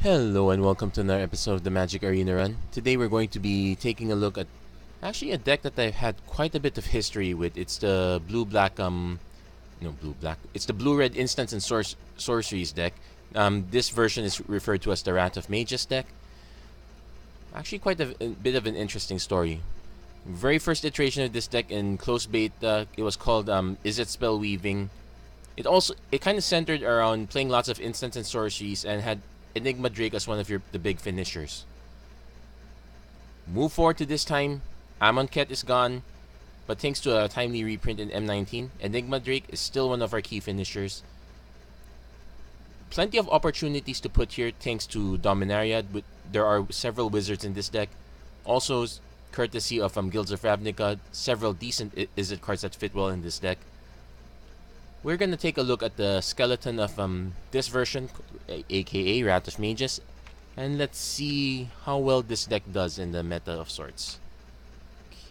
Hello and welcome to another episode of the MTG Arena Run. Today we're going to be taking a look at actually a deck that I've had quite a bit of history with. It's the blue-black no blue-black. It's the blue-red instants and sorceries deck. This version is referred to as the Wrath of Mages deck. Actually quite a bit of an interesting story. Very first iteration of this deck in close beta, it was called Is It Spell Weaving. It kind of centered around playing lots of instants and sorceries and had Enigma Drake as one of the big finishers. Move forward to this time, Amonkhet is gone, but thanks to a timely reprint in M19, Enigma Drake is still one of our key finishers. Plenty of opportunities to put here thanks to Dominaria, but there are several wizards in this deck. Also, courtesy of Guilds of Ravnica, several decent Izzet cards that fit well in this deck. We're going to take a look at the skeleton of this version, aka Wrath of Mages, and let's see how well this deck does in the meta of sorts.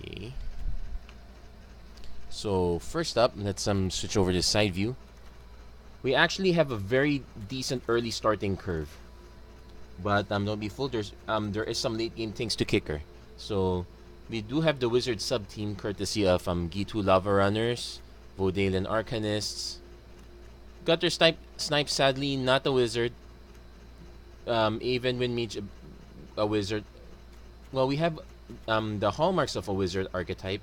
Okay. So first up, let's switch over to side view. We actually have a very decent early starting curve, but don't be fooled. There is some late game things to kicker. So we do have the wizard sub team courtesy of G2 Lava Runners, Vodalian Arcanists. Gutter Snipe sadly not a wizard. Even when Mage a wizard. Well, we have the hallmarks of a wizard archetype.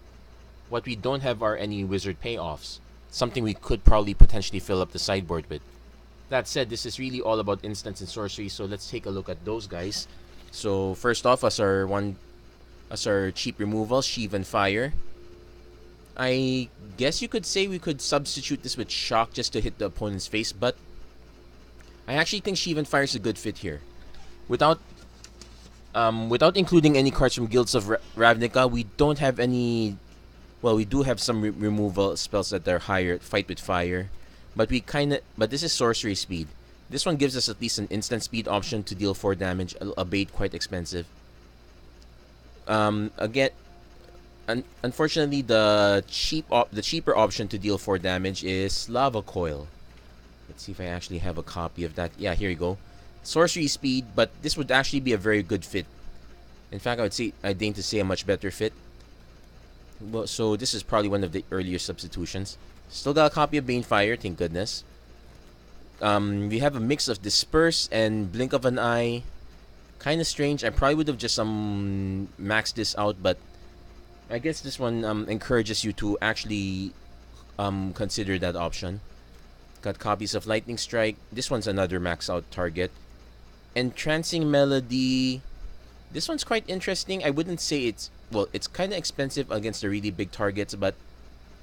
What we don't have are any wizard payoffs. Something we could probably potentially fill up the sideboard with. That said, this is really all about instants and sorcery, so let's take a look at those guys. So first off, as our cheap removal, Sheev and Fire. I guess you could say we could substitute this with Shock just to hit the opponent's face, but I actually think Sheev and Fire is a good fit here. Without including any cards from Guilds of Ravnica, we don't have any. Well, we do have some removal spells that are higher, fight with fire, but this is sorcery speed. This one gives us at least an instant speed option to deal 4 damage, albeit quite expensive. Again. Unfortunately, the cheaper option to deal 4 damage is Lava Coil. Let's see if I actually have a copy of that. Yeah, here you go. Sorcery speed, but this would actually be a very good fit. In fact, I'd deign to say a much better fit. Well, so this is probably one of the earlier substitutions. Still got a copy of Banefire, thank goodness. We have a mix of Disperse and Blink of an Eye. Kind of strange. I probably would have just maxed this out, but I guess this one encourages you to actually consider that option. Got copies of Lightning Strike. This one's another max out target. Entrancing Melody. This one's quite interesting. I wouldn't say it's kind of expensive against the really big targets, but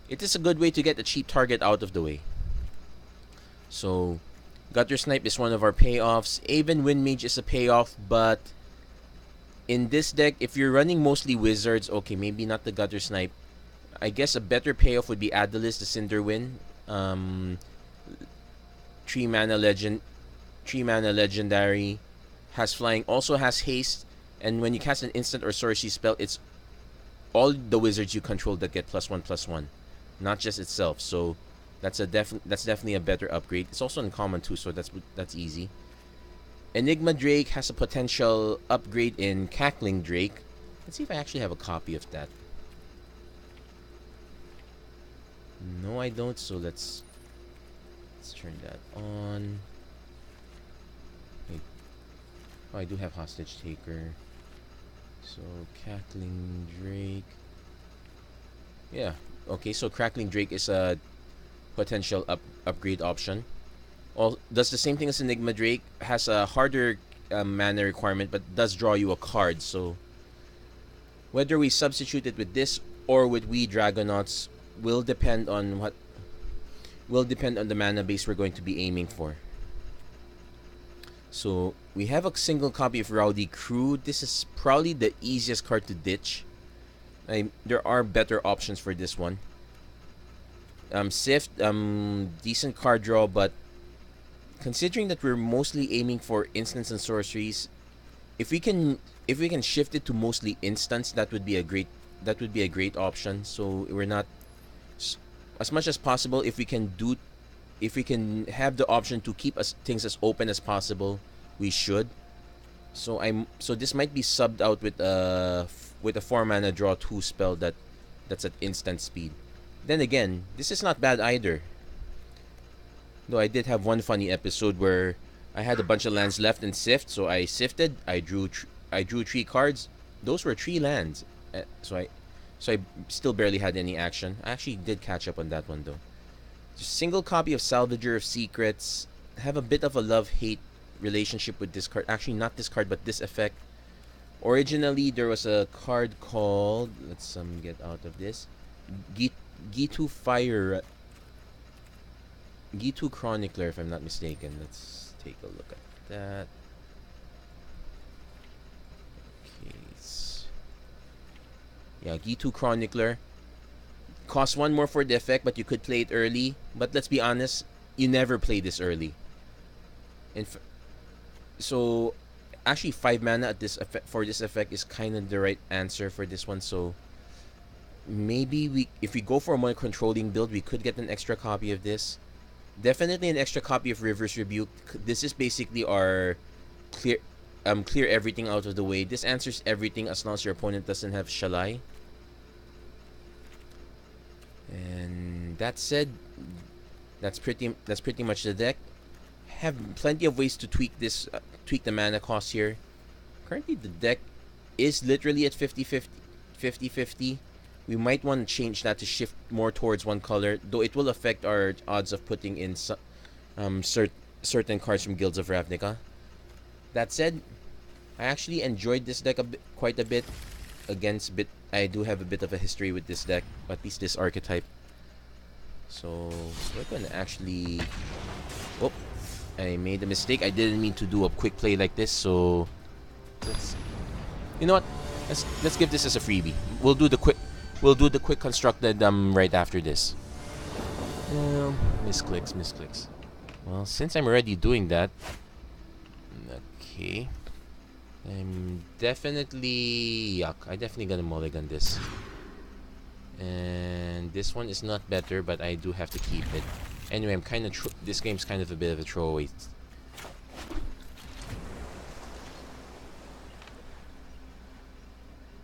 it is a good way to get a cheap target out of the way. So, Gutter Snipe is one of our payoffs. Aven Windmage is a payoff, but in this deck, if you're running mostly wizards, okay, maybe not the Gutter Snipe. I guess a better payoff would be Adelis, the Cinderwind. 3 mana legendary. Has flying, also has haste. And when you cast an instant or sorcery spell, it's all the wizards you control that get +1/+1. Not just itself. So that's definitely a better upgrade. It's also uncommon too, so that's easy. Enigma Drake has a potential upgrade in Cackling Drake. Let's see if I actually have a copy of that. No, I don't, so let's turn that on. Wait. Oh, I do have Hostage Taker. So, Cackling Drake. Yeah, okay, so Crackling Drake is a potential upgrade option. Does the same thing as Enigma Drake, has a harder mana requirement, but does draw you a card. So whether we substitute it with this or with We Dragonauts will depend on the mana base we're going to be aiming for. So we have a single copy of Rowdy Crew. This is probably the easiest card to ditch. There are better options for this one. Sift, decent card draw, but considering that we're mostly aiming for instants and sorceries, if we can shift it to mostly instants, that would be a great option. So we're not, as much as possible, if we can have the option to keep things as open as possible, we should. So this might be subbed out with a 4-mana draw 2 spell that's at instant speed. Then again, this is not bad either. Though I did have one funny episode where I had a bunch of lands left in Sift, so I sifted. I drew 3 cards. Those were 3 lands. So I still barely had any action. I actually did catch up on that one though. Just single copy of Salvager of Secrets. I have a bit of a love-hate relationship with this card. Actually, not this card, but this effect. Originally, there was a card called, let's get out of this, Gitu Chronicler, if I'm not mistaken. Let's take a look at that. Okay. Yeah, Gitu Chronicler. Costs 1 more for the effect, but you could play it early. But let's be honest, you never play this early. So actually 5 mana at this effect, for this effect, is kind of the right answer for this one. So maybe if we go for a more controlling build, we could get an extra copy of this. Definitely an extra copy of River's Rebuke. This is basically our clear everything out of the way. This answers everything as long as your opponent doesn't have Shalai. And that said, that's pretty much the deck. Have plenty of ways to tweak this, tweak the mana cost here. Currently, the deck is literally at 50-50. We might want to change that to shift more towards one color, though it will affect our odds of putting in certain cards from Guilds of Ravnica. That said, I actually enjoyed this deck quite a bit. I do have a bit of a history with this deck, at least this archetype. So we're gonna actually. Oh, I made a mistake. I didn't mean to do a quick play like this. So you know what? Let's give this as a freebie. We'll do the quick constructed right after this. Misclicks. Well, since I'm already doing that, okay. I'm definitely I definitely gonna mulligan this. And this one is not better, but I do have to keep it. Anyway, I'm kind of this game's kind of a bit of a throwaway.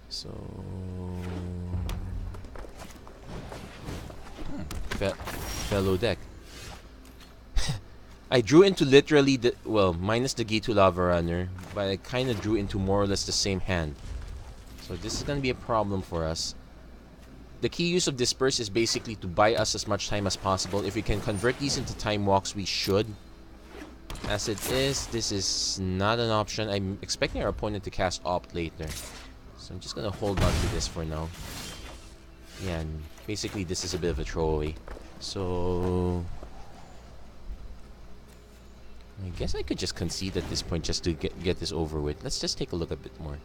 So fellow deck. I drew into literally minus the Gitu Lava Runner, but I kind of drew into more or less the same hand. So this is going to be a problem for us. The key use of Disperse is basically to buy us as much time as possible. If we can convert these into time walks, we should. As it is, this is not an option. I'm expecting our opponent to cast Opt later. So I'm just going to hold on to this for now. Yeah, and basically this is a bit of a throwaway. So I guess I could just concede at this point just to get this over with. Let's just take a look a bit more.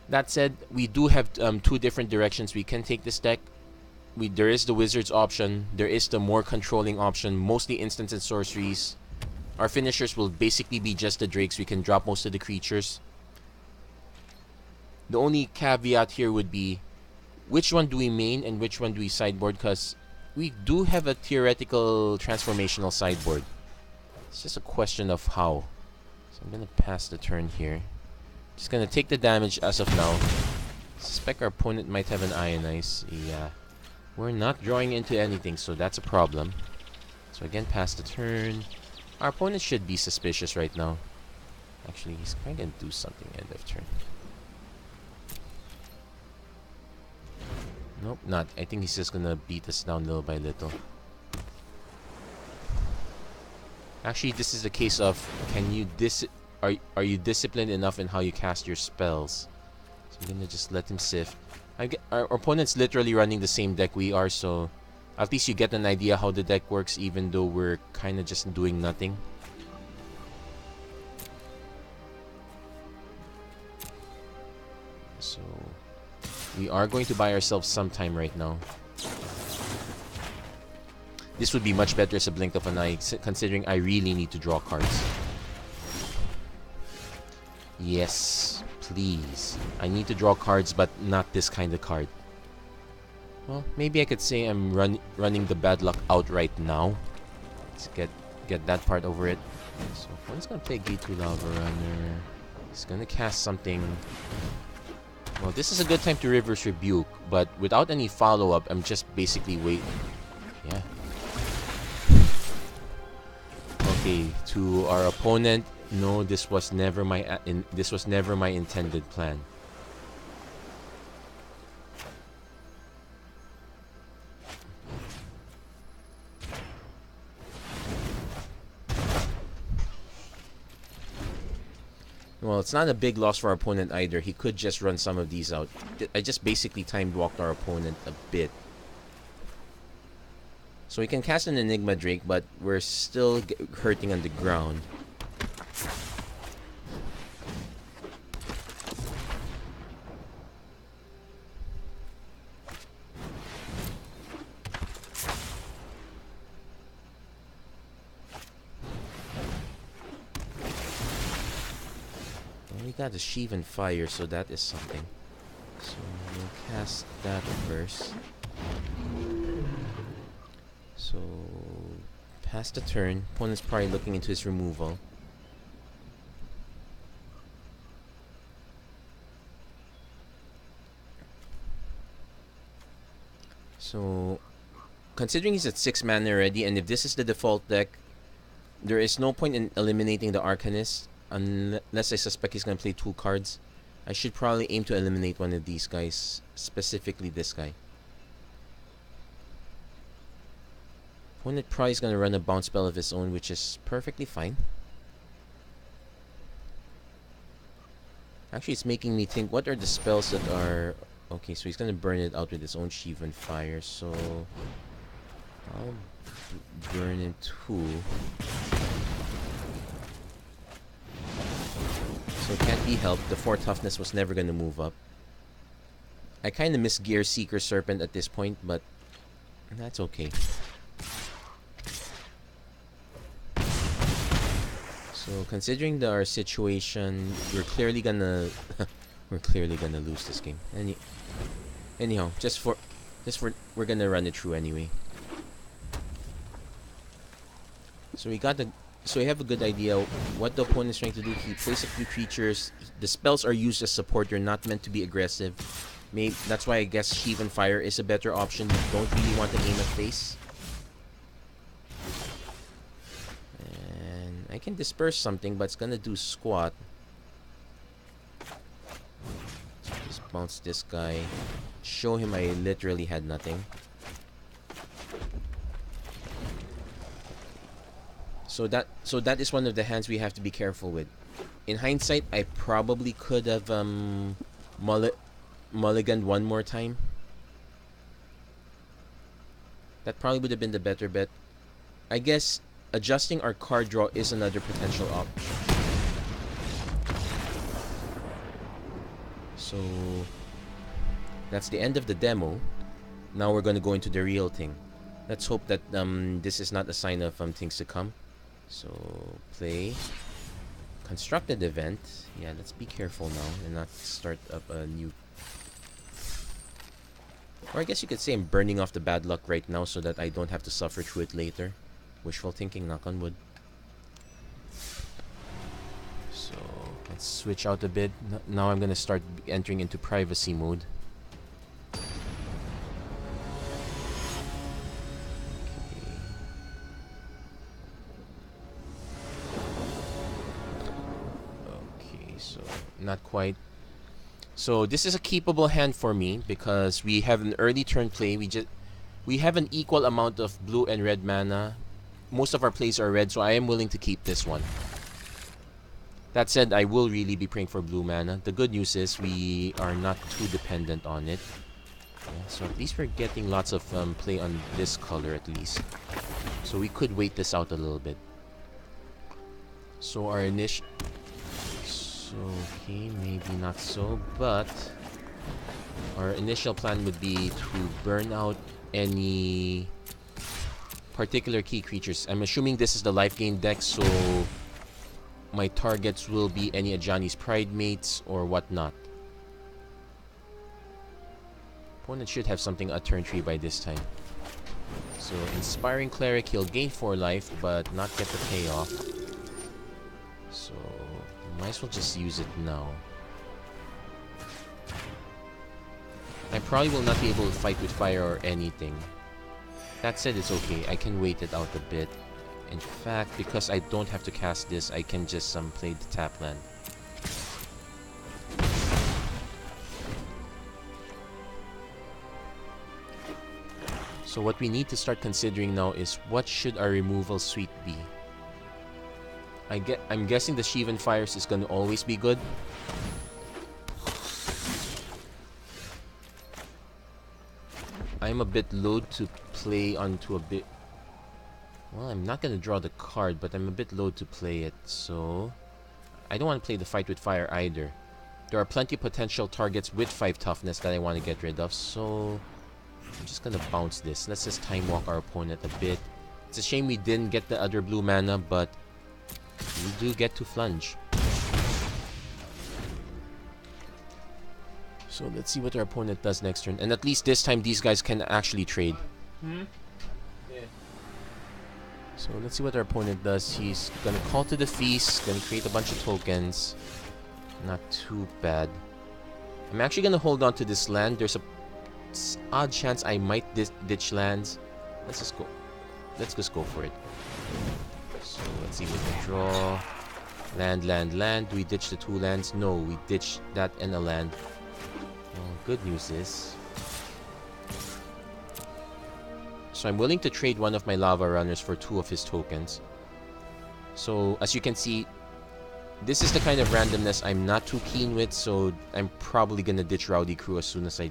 That said, we do have 2 different directions we can take this deck. There is the Wizards option. There is the more controlling option, mostly instants and sorceries. Our finishers will basically be just the Drakes. We can drop most of the creatures. The only caveat here would be, which one do we main and which one do we sideboard? Because we do have a theoretical transformational sideboard. It's just a question of how. So I'm going to pass the turn here. Just going to take the damage as of now. Suspect our opponent might have an Ionize. Yeah. We're not drawing into anything, so that's a problem. So again, pass the turn. Our opponent should be suspicious right now. Actually, he's kind of going to do something end of turn. Nope, not. I think he's just gonna beat us down little by little. Actually, this is the case of, can you are you disciplined enough in how you cast your spells? So I'm gonna just let him sift. Our opponent's literally running the same deck we are, so at least you get an idea how the deck works, even though we're kind of just doing nothing. So we are going to buy ourselves some time right now. This would be much better as a blink of an eye, considering I really need to draw cards. Yes, please. I need to draw cards, but not this kind of card. Well, maybe I could say I'm running the bad luck out right now. get that part over it. So opponent's gonna play G2 Lava Runner. He's gonna cast something. Well, this is a good time to reverse rebuke, but without any follow-up, I'm just basically yeah. Okay, to our opponent, no, this was never my intended plan. Well, it's not a big loss for our opponent either. He could just run some of these out. I just basically time walked our opponent a bit. So we can cast an Enigma Drake, but we're still hurting on the ground. We got the Sheath and Fire, so that is something. So we'll cast that first. So pass the turn. Opponent's probably looking into his removal. So considering he's at 6 mana already, and if this is the default deck, there is no point in eliminating the Arcanist. Unless I suspect he's going to play 2 cards. I should probably aim to eliminate one of these guys. Specifically this guy. Opponent probably is going to run a bounce spell of his own, which is perfectly fine. Actually, it's making me think, what are the spells that are... Okay, so he's going to burn it out with his own Sheath and Fire. So I'll burn it too. So it can't be helped. The 4 toughness was never going to move up. I kind of miss Gear Seeker Serpent at this point, but that's okay. So considering our situation, we're clearly gonna lose this game. Anyhow, we're gonna run it through anyway. So we have a good idea what the opponent is trying to do. He plays a few creatures. The spells are used as support. You're not meant to be aggressive. Maybe that's why I guess Sheath and Fire is a better option. You don't really want to aim at face. And I can disperse something, but it's gonna do squat. Just bounce this guy. Show him I literally had nothing. So that is one of the hands we have to be careful with. In hindsight, I probably could have mulliganed one more time. That probably would have been the better bet. I guess adjusting our card draw is another potential option. So that's the end of the demo. Now we're going to go into the real thing. Let's hope that this is not a sign of things to come. So play constructed event. Yeah, let's be careful now and not start up a new. Or I guess you could say I'm burning off the bad luck right now so that I don't have to suffer through it later. Wishful thinking, knock on wood. So let's switch out a bit. Now I'm gonna start entering into privacy mode. Not quite. So this is a keepable hand for me because we have an early turn play. We have an equal amount of blue and red mana. Most of our plays are red, so I am willing to keep this one. That said, I will really be praying for blue mana. The good news is we are not too dependent on it. Yeah, so at least we're getting lots of play on this color at least. So we could wait this out a little bit. So our initial... Okay, maybe not so, but our initial plan would be to burn out any particular key creatures. I'm assuming this is the life gain deck, so my targets will be any Ajani's Pride mates or whatnot. Opponent should have something at turn 3 by this time. So, Inspiring Cleric, he'll gain 4 life, but not get the payoff. So, might as well just use it now. I probably will not be able to fight with fire or anything. That said, it's okay. I can wait it out a bit. In fact, because I don't have to cast this, I can just play the tap land. So what we need to start considering now is what should our removal suite be? I'm guessing the Shivan Fires is gonna always be good. I'm a bit loath to play onto a bit. Well, I'm not gonna draw the card, but I'm a bit loath to play it, so I don't want to play the Fight with Fire either. There are plenty of potential targets with 5 toughness that I want to get rid of, so I'm just gonna bounce this. Let's just time walk our opponent a bit. It's a shame we didn't get the other blue mana, but we do get to flunge. So let's see what our opponent does next turn. And at least this time these guys can actually trade. So let's see what our opponent does. He's gonna call to the feast, gonna create a bunch of tokens. Not too bad. I'm actually gonna hold on to this land. There's a odd chance I might ditch lands. Let's just go. Let's just go for it. So let's see what we draw. Land, land, land. Do we ditch the 2 lands? No, we ditch that and a land. Well, good news is, so I'm willing to trade one of my lava runners for 2 of his tokens. So as you can see, this is the kind of randomness I'm not too keen with, so I'm probably gonna ditch Rowdy Crew as soon as I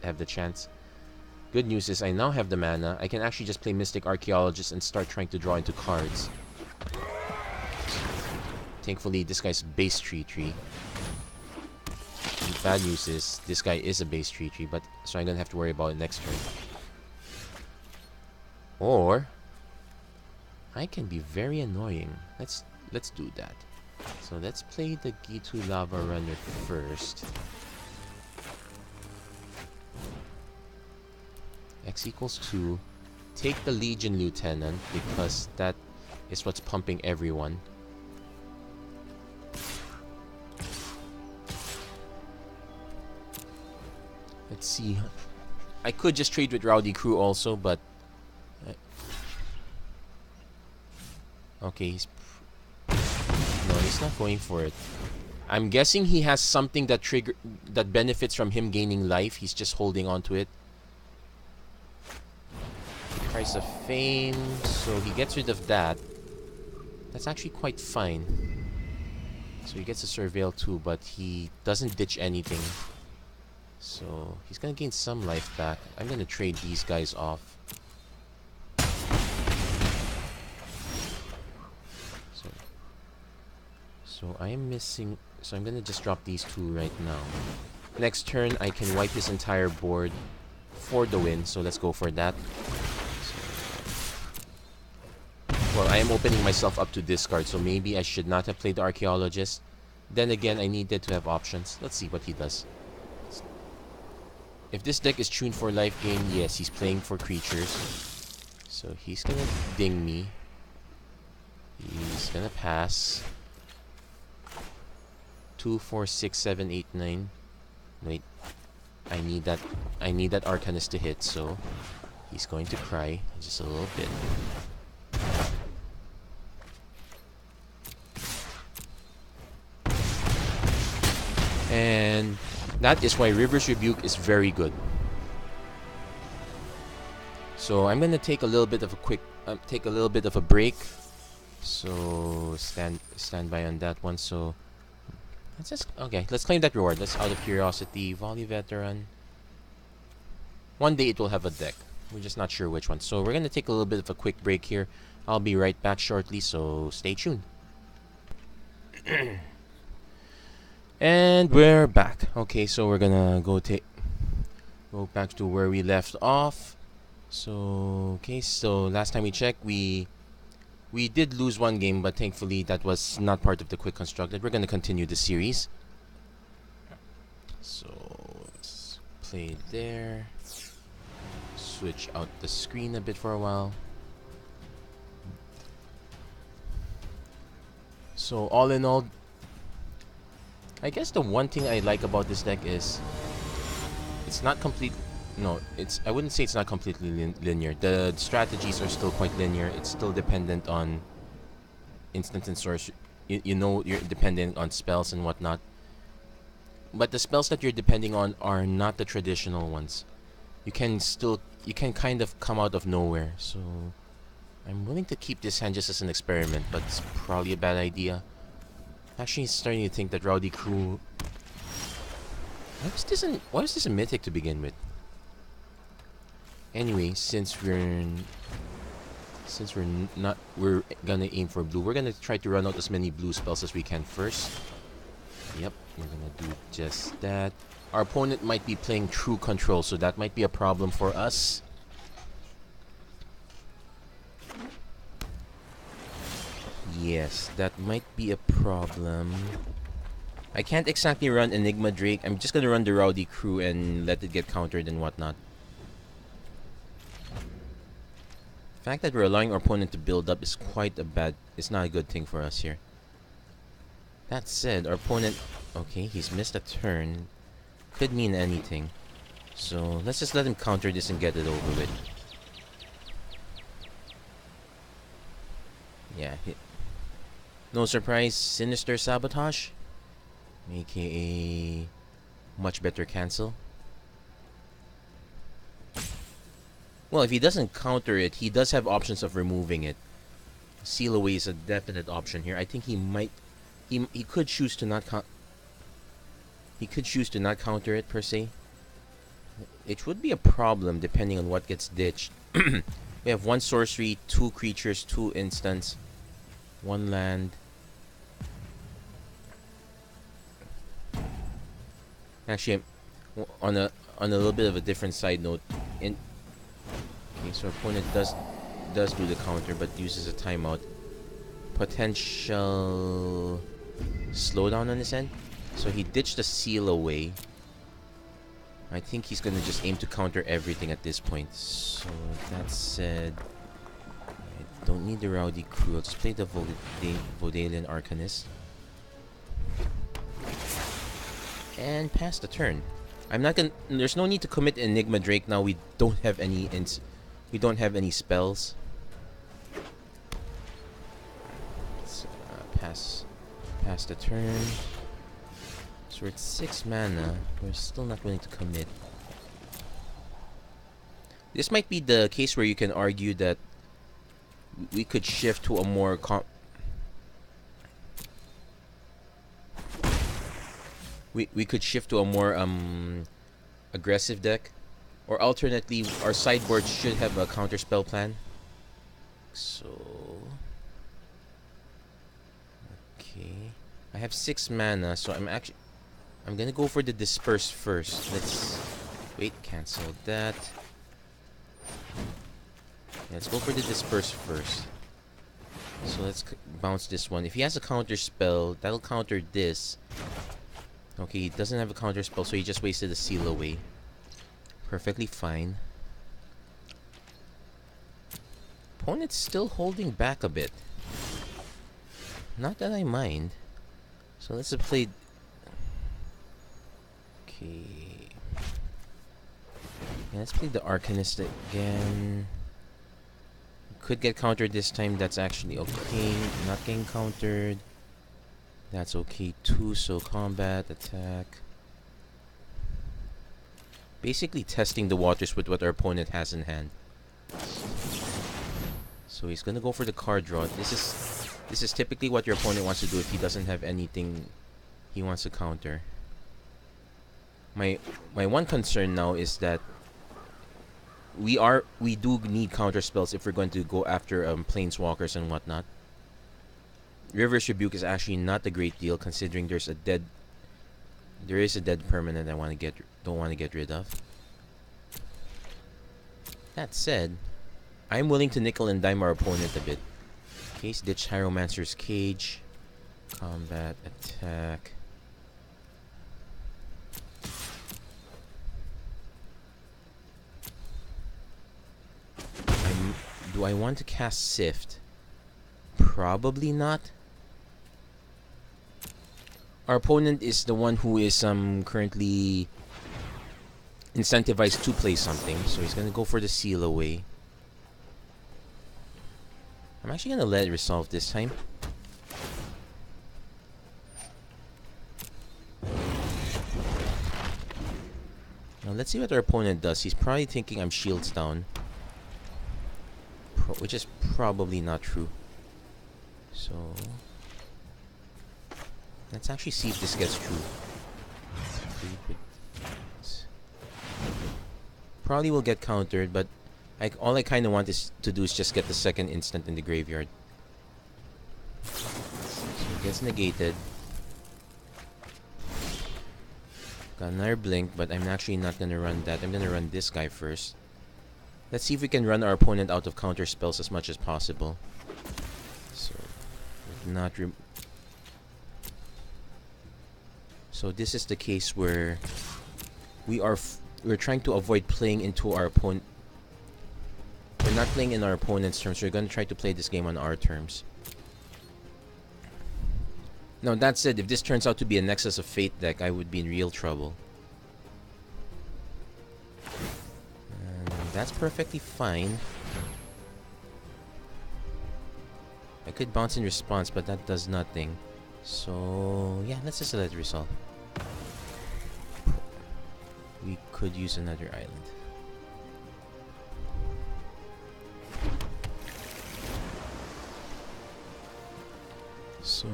have the chance. Good news is I now have the mana. I can actually just play Mystic Archaeologist and start trying to draw into cards. Thankfully, this guy's base tree. The bad news is this guy is a base tree, but so I'm gonna have to worry about it next turn. Or I can be very annoying. Let's do that. So let's play the Gitu Lava Runner first. X equals 2. Take the Legion Lieutenant because that is what's pumping everyone. Let's see. I could just trade with Rowdy Crew also, but okay, no, he's not going for it. I'm guessing he has something that benefits from him gaining life. He's just holding on to it. Price of Fame, so he gets rid of that. That's actually quite fine. So he gets a Surveil too, but he doesn't ditch anything. So he's gonna gain some life back. I'm gonna trade these guys off. So I am missing. So I'm gonna just drop these 2 right now. Next turn I can wipe his entire board for the win. So let's go for that. Well, I am opening myself up to discard, so maybe I should not have played the Archaeologist. Then again, I needed to have options. Let's see what he does. If this deck is tuned for life gain, yes, he's playing for creatures. So he's gonna ding me. He's gonna pass. 2, 4, 6, 7, 8, 9. Wait. I need that Arcanist to hit, so he's going to cry just a little bit. And that is why River's Rebuke is very good. So I'm gonna take a little bit of a break. So stand by on that one. So let's claim that reward. That's out of curiosity. Volley Veteran. One day it will have a deck. We're just not sure which one. So we're gonna take a little bit of a quick break here. I'll be right back shortly. So stay tuned. And we're back. Okay, so we're gonna go back to where we left off. So last time we checked, we did lose 1 game, but thankfully that was not part of the quick constructed. We're gonna continue the series. So let's play there. switch out the screen a bit for a while. So all in all, I guess the one thing I like about this deck is it's not complete. No, I wouldn't say it's not completely linear. The strategies are still quite linear. It's still dependent on instant and source. You know, you're dependent on spells and whatnot. But the spells that you're depending on are not the traditional ones. You can kind of come out of nowhere. So I'm willing to keep this hand just as an experiment, but it's probably a bad idea. Actually, starting to think that Rowdy Crew. Why was this a mythic to begin with? Anyway, since we're gonna aim for blue, we're gonna try to run out as many blue spells as we can first. Yep, we're gonna do just that. Our opponent might be playing True Control, so that might be a problem for us. Yes, that might be a problem. I can't exactly run Enigma Drake. I'm just gonna run the Rowdy Crew and let it get countered and whatnot. The fact that we're allowing our opponent to build up is it's not a good thing for us here. That said, our opponent, okay, he's missed a turn. Could mean anything. So let's just let him counter this and get it over with. Yeah, no surprise, Sinister Sabotage, aka much better cancel. Well, if he doesn't counter it, he does have options of removing it. Seal Away is a definite option here. I think he might, he could choose to not counter it per se. It would be a problem depending on what gets ditched. We have 1 sorcery, 2 creatures, 2 instants, 1 land. Actually, on a little bit of a different side note, okay, so our opponent does do the counter, but uses a timeout. Potential slowdown on his end, so he ditched the Seal Away. I think he's gonna just aim to counter everything at this point. So that said, I don't need the Rowdy Crew. I'll just play the Vodalian Arcanist and pass the turn. I'm not gonna. There's no need to commit Enigma Drake now. We don't have any spells. Let's pass the turn. So we're at 6 mana. We're still not willing to commit. This might be the case where you can argue that we could shift to a more we could shift to a more aggressive deck, or alternately our sideboard should have a counter spell plan. So okay, I have 6 mana, so I'm gonna go for the Disperse first. Let's wait, cancel that. Yeah, let's go for the Disperse first. So let's bounce this one. If he has a counter spell, that'll counter this. Okay, he doesn't have a counter spell, so he just wasted a Seal Away. Perfectly fine. Opponent's still holding back a bit. Not that I mind. So let's play. Okay. Yeah, let's play the Arcanist again. Could get countered this time. That's actually okay. Not getting countered. That's okay too. So combat, attack. Basically testing the waters with what our opponent has in hand. So he's gonna go for the card draw. This is typically what your opponent wants to do if he doesn't have anything he wants to counter. My one concern now is that we do need counter spells if we're going to go after planeswalkers and whatnot. River's Rebuke is actually not a great deal considering there is a dead permanent I don't want to get rid of. That said, I'm willing to nickel and dime our opponent a bit. Case ditch Hieromancer's Cage, combat, attack. Do I want to cast Sift? Probably not. Our opponent is the one who is currently incentivized to play something, so he's gonna go for the seal away. I'm actually gonna let it resolve this time. Now let's see what our opponent does. He's probably thinking I'm shields down, which is probably not true. So let's actually see if this gets true. Probably will get countered, but all I kind of want to do is just get the second instant in the graveyard. So it gets negated. Got another blink, but I'm actually not gonna run that. I'm gonna run this guy first. Let's see if we can run our opponent out of counter spells as much as possible. So, not so this is the case where we're trying to avoid playing into our opponent. We're not playing in our opponent's terms. We're gonna try to play this game on our terms. Now that said, if this turns out to be a Nexus of Fate deck, I would be in real trouble. And that's perfectly fine. I could bounce in response, but that does nothing. So yeah, let's just let it resolve. We could use another island. So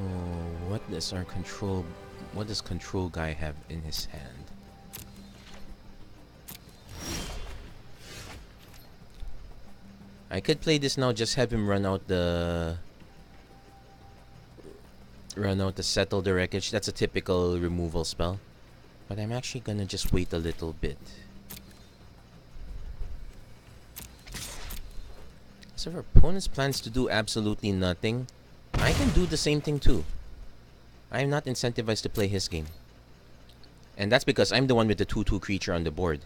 what does control guy have in his hand? I could play this now, just have him run out the settle the wreckage. That's a typical removal spell. But I'm actually gonna just wait a little bit. So if our opponent's plans to do absolutely nothing, I can do the same thing too. I am not incentivized to play his game. And that's because I'm the one with the 2/2 creature on the board.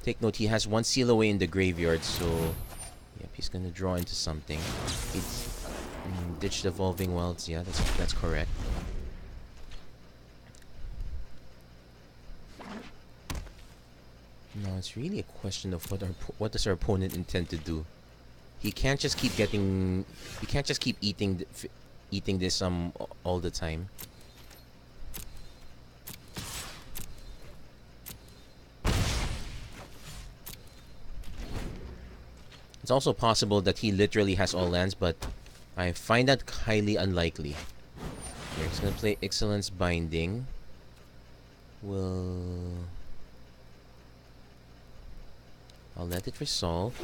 Take note, he has one seal away in the graveyard, so yep, he's gonna draw into something. He's ditched Evolving Wilds, yeah, that's correct. No, it's really a question of what does our opponent intend to do. He can't just keep getting. He can't just keep eating this all the time. It's also possible that he literally has all lands, but I find that highly unlikely. Here, he's gonna play Excellence Binding. I'll let it resolve.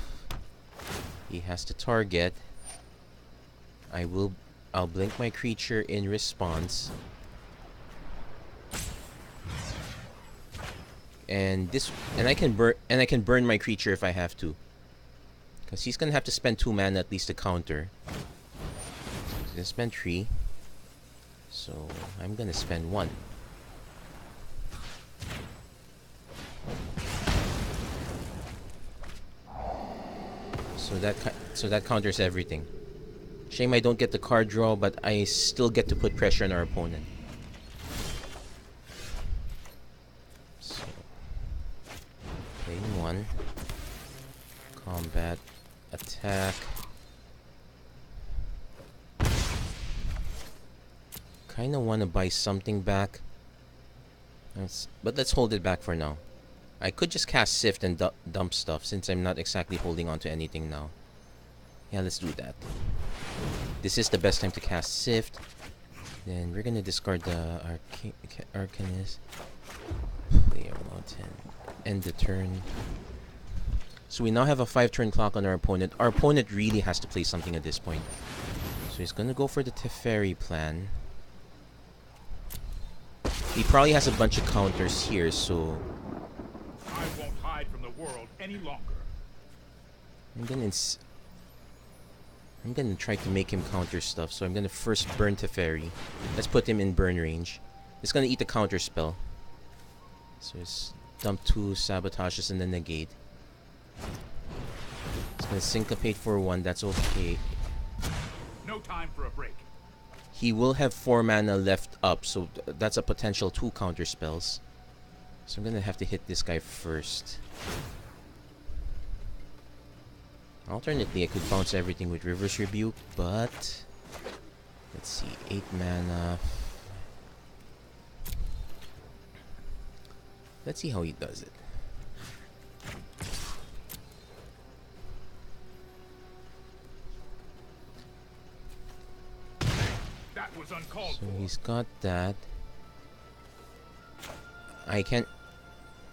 He has to target. I'll blink my creature in response. And I can burn my creature if I have to. Because he's gonna have to spend 2 mana at least to counter. He's gonna spend 3. So I'm gonna spend 1. So that counters everything. Shame I don't get the card draw, but I still get to put pressure on our opponent. So, playing 1. Combat. Attack. Kinda wanna buy something back. But let's hold it back for now. I could just cast Sift and dump stuff since I'm not exactly holding on to anything now. Yeah, let's do that. This is the best time to cast Sift. Then we're gonna discard the Arcanist. Play our Mountain. End the turn. So we now have a 5-turn clock on our opponent. Our opponent really has to play something at this point. So he's gonna go for the Teferi plan. He probably has a bunch of counters here, so I won't hide from the world any longer. I'm gonna try to make him counter stuff, so I'm gonna first burn Teferi. Let's put him in burn range. It's gonna eat the counter spell. So it's dump 2 sabotages and then negate. He's gonna syncopate for 1, that's okay. No time for a break. He will have 4 mana left up, so that's a potential 2 counter spells. So I'm gonna have to hit this guy first. Alternately, I could bounce everything with Reverse Rebuke, but... let's see, 8 mana. Let's see how he does it. That was uncalled So for. he's got that. I can't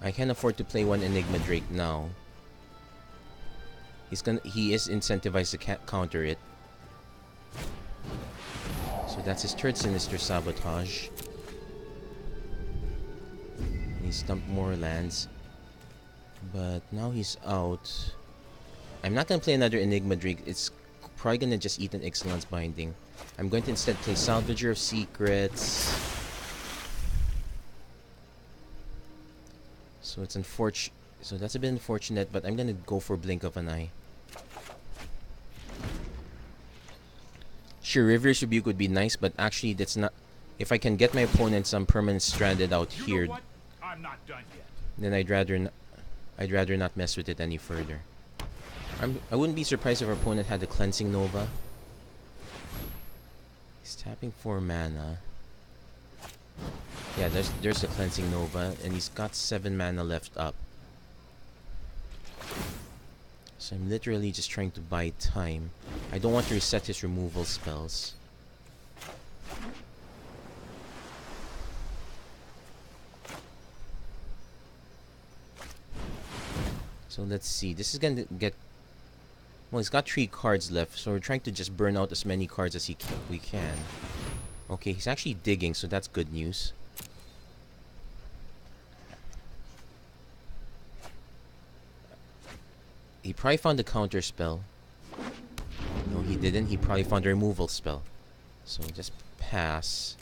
afford to play 1 Enigma Drake now. He is incentivized to counter it. So that's his third Sinister Sabotage. And he's dumped more lands. But now he's out. I'm not gonna play another Enigma Drake. It's probably gonna just eat an Ixalan's Binding. I'm going to instead play Salvager of Secrets. So it's unfortunate. So that's a bit unfortunate, but I'm gonna go for Blink of an Eye. Sure, Reverse Rebuke would be nice, but actually that's not... if I can get my opponent some permanent stranded out You here, know what? I'm not done yet. then I'd rather not mess with it any further. I wouldn't be surprised if our opponent had a Cleansing Nova. He's tapping 4 mana. Yeah, there's the Cleansing Nova, and he's got 7 mana left up. So I'm literally just trying to buy time. I don't want to reset his removal spells. So let's see. This is gonna get... well, he's got 3 cards left, so we're trying to just burn out as many cards as we can. Okay, he's actually digging, so that's good news. He probably found a counter spell. No, he didn't. He probably found a removal spell. So just pass.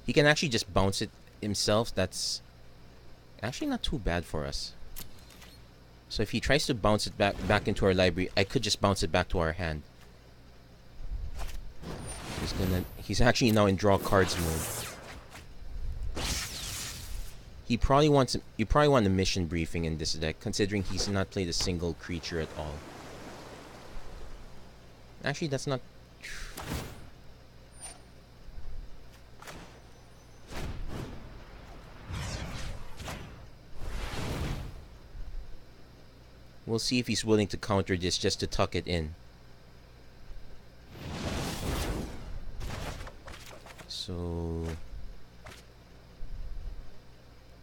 He can actually just bounce it himself. That's actually not too bad for us. So if he tries to bounce it back into our library, I could just bounce it back to our hand. He's actually now in draw cards mode. You probably want a mission briefing in this deck, considering he's not played a single creature at all. Actually, that's not true. We'll see if he's willing to counter this just to tuck it in. So...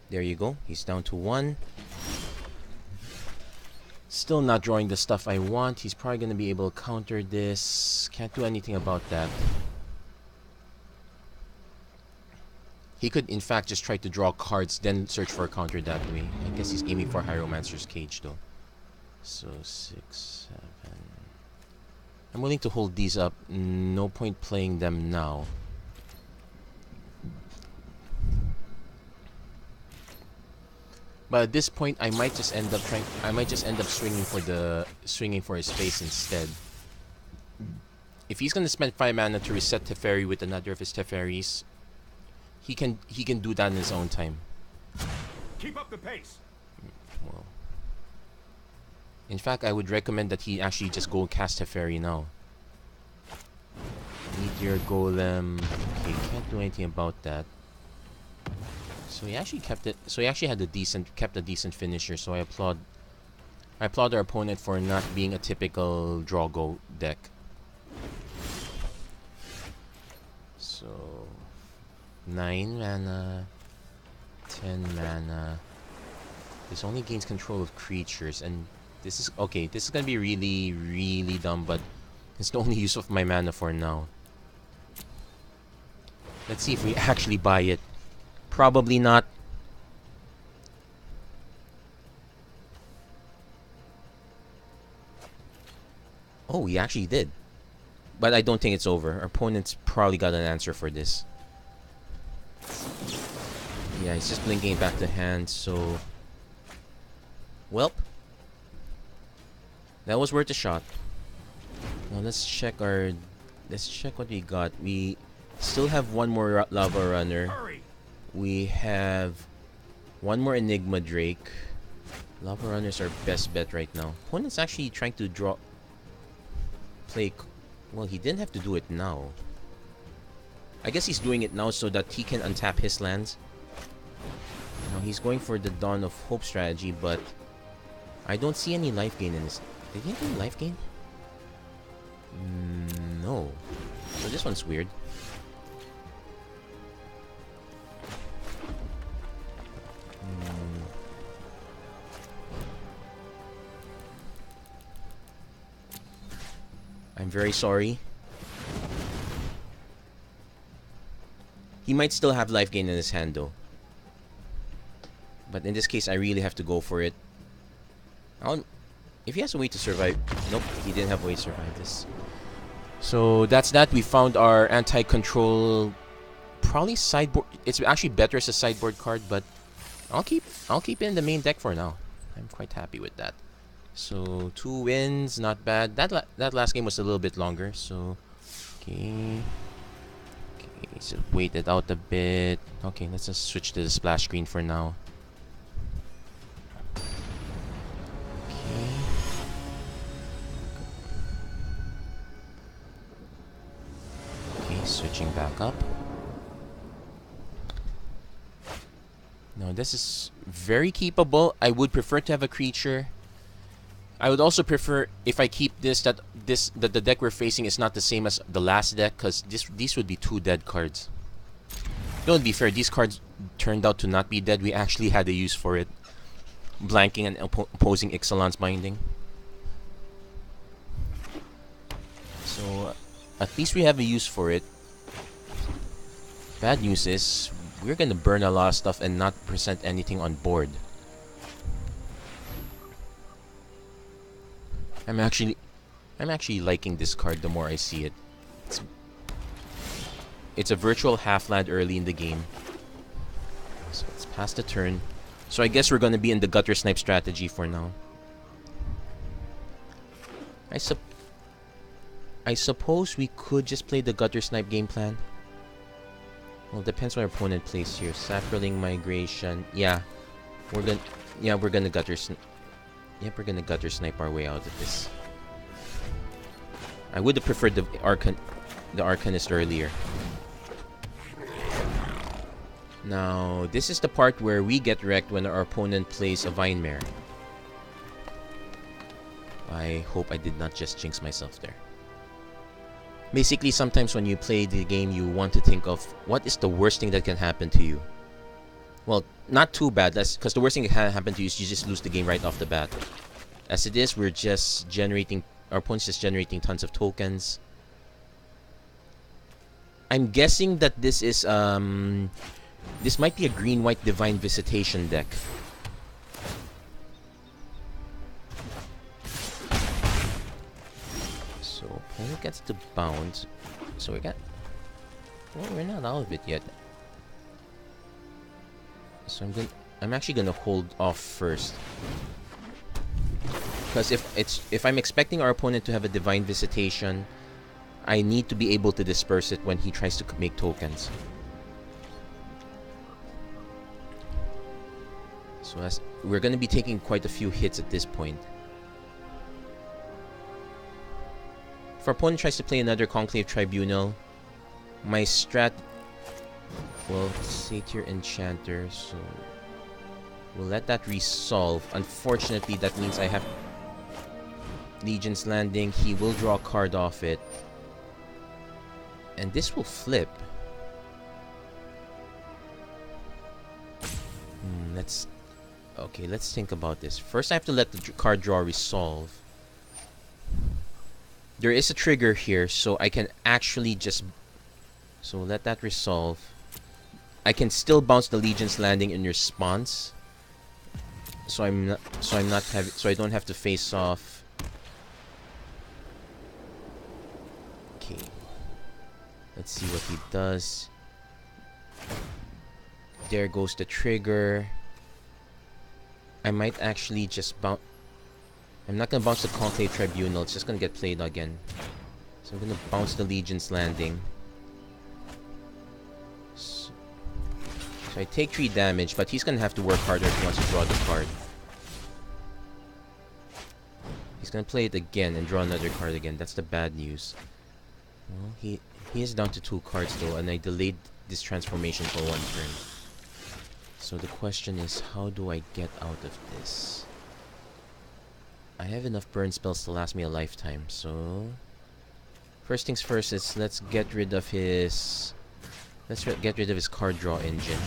there you go. He's down to 1. Still not drawing the stuff I want. He's probably going to be able to counter this. Can't do anything about that. He could, in fact, just try to draw cards, then search for a counter that way. I guess he's aiming for Hieromancer's Cage, though. So, 6, 7... I'm willing to hold these up. No point playing them now. But at this point, I might just end up swinging for his face instead. If he's gonna spend 5 mana to reset Teferi with another of his Teferis, he can do that in his own time. Keep up the pace. Well, in fact, I would recommend that he actually just go cast Teferi now. Meteor Golem. Okay, can't do anything about that. So he actually kept it. So he actually had kept a decent finisher. So I applaud our opponent for not being a typical draw go deck. So 9 mana, 10 mana. This only gains control of creatures, and this is okay. This is gonna be really, really dumb, but it's the only use of my mana for now. Let's see if we actually buy it. Probably not. Oh, we actually did. But I don't think it's over. Our opponent's probably got an answer for this. Yeah, he's just blinking it back to hand, so... welp. That was worth a shot. Now let's check our... Let's check what we got. We still have one more Lava Runner. Hurry! We have one more Enigma Drake. Lava Runner's our best bet right now. Opponent's actually trying to draw... Play... Well, he didn't have to do it now. I guess he's doing it now so that he can untap his lands. Now he's going for the Dawn of Hope strategy, but I don't see any life gain in this. Did he have any life gain? No. So this one's weird. I'm very sorry. He might still have life gain in his hand though. But in this case, I really have to go for it. If he has a way to survive... Nope, he didn't have a way to survive this. So that's that. We found our anti-control... Probably sideboard... It's actually better as a sideboard card, but... I'll keep it in the main deck for now. I'm quite happy with that. So 2 wins, not bad. That last game was a little bit longer, so... Okay, so wait it out a bit. Okay, let's just switch to the splash screen for now. Okay, switching back up. Now this is very keepable. I would prefer to have a creature. I would also prefer if I keep this that the deck we're facing is not the same as the last deck, because these would be 2 dead cards. Don't be fair, these cards turned out to not be dead. We actually had a use for it. Blanking and opposing Ixalan's Binding. So at least we have a use for it. Bad news is we're gonna burn a lot of stuff and not present anything on board. I'm actually liking this card the more I see it. It's a virtual half-land early in the game. So let's pass the turn. So I guess we're gonna be in the Gutter Snipe strategy for now. I suppose we could just play the Gutter Snipe game plan. Well, it depends on our opponent plays here. Saproling Migration. Yeah, we're gonna Gutter Snipe. Yep, we're gonna Gutter Snipe our way out of this. I would have preferred the Arcanist earlier. Now, this is the part where we get wrecked when our opponent plays a Vine Mare. I hope I did not just jinx myself there. Basically, sometimes when you play the game, you want to think of what is the worst thing that can happen to you. Well, not too bad, because the worst thing that can happen to you is you just lose the game right off the bat. As it is, we're just generating... Our opponent's just generating tons of tokens. I'm guessing that this is... This might be a green-white Divine Visitation deck. So, opponent gets to bounce. So we got... Well, we're not out of it yet. So I'm actually gonna hold off first, because if I'm expecting our opponent to have a Divine Visitation, I need to be able to disperse it when he tries to make tokens. So we're gonna be taking quite a few hits at this point. If our opponent tries to play another Conclave Tribunal, my strat... Well, Satyr Enchanter, so... We'll let that resolve. Unfortunately, that means I have... Legion's Landing. He will draw a card off it. And this will flip. Okay, let's think about this. First, I have to let the card draw resolve. There is a trigger here, so I can actually just... So let that resolve. I can still bounce the Legion's Landing in response. So I don't have to face off. Okay. Let's see what he does. There goes the trigger. I might actually just bounce. I'm not gonna bounce the Conclave Tribunal. It's just gonna get played again. So I'm gonna bounce the Legion's Landing. So I take 3 damage, but he's gonna have to work harder if he wants to draw the card. He's gonna play it again and draw another card again. That's the bad news. Well, he is down to 2 cards though, and I delayed this transformation for 1 turn. So the question is, how do I get out of this? I have enough burn spells to last me a lifetime, so first things first is let's get rid of his card draw engine.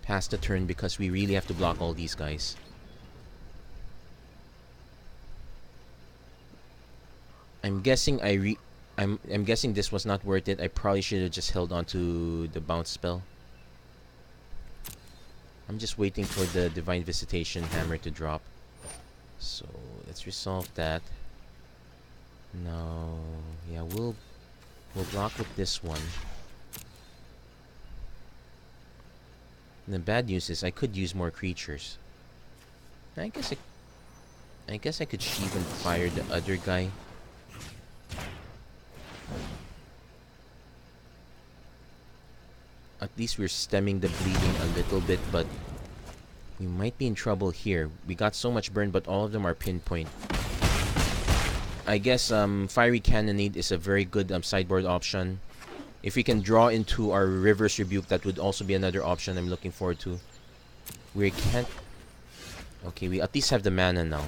Pass the turn because we really have to block all these guys. I'm guessing I'm guessing this was not worth it. I probably should have just held on to the bounce spell. I'm just waiting for the Divine Visitation Hammer to drop. So let's resolve that. No, yeah, we'll block with this one. And the bad news is I could use more creatures. I guess I could sheave and fire the other guy. At least we're stemming the bleeding a little bit, but we might be in trouble here. We got so much burn, but all of them are pinpoint. I guess Fiery Cannonade is a very good sideboard option. If we can draw into our Reverse Rebuke, that would also be another option I'm looking forward to. We can't... Okay, we at least have the mana now.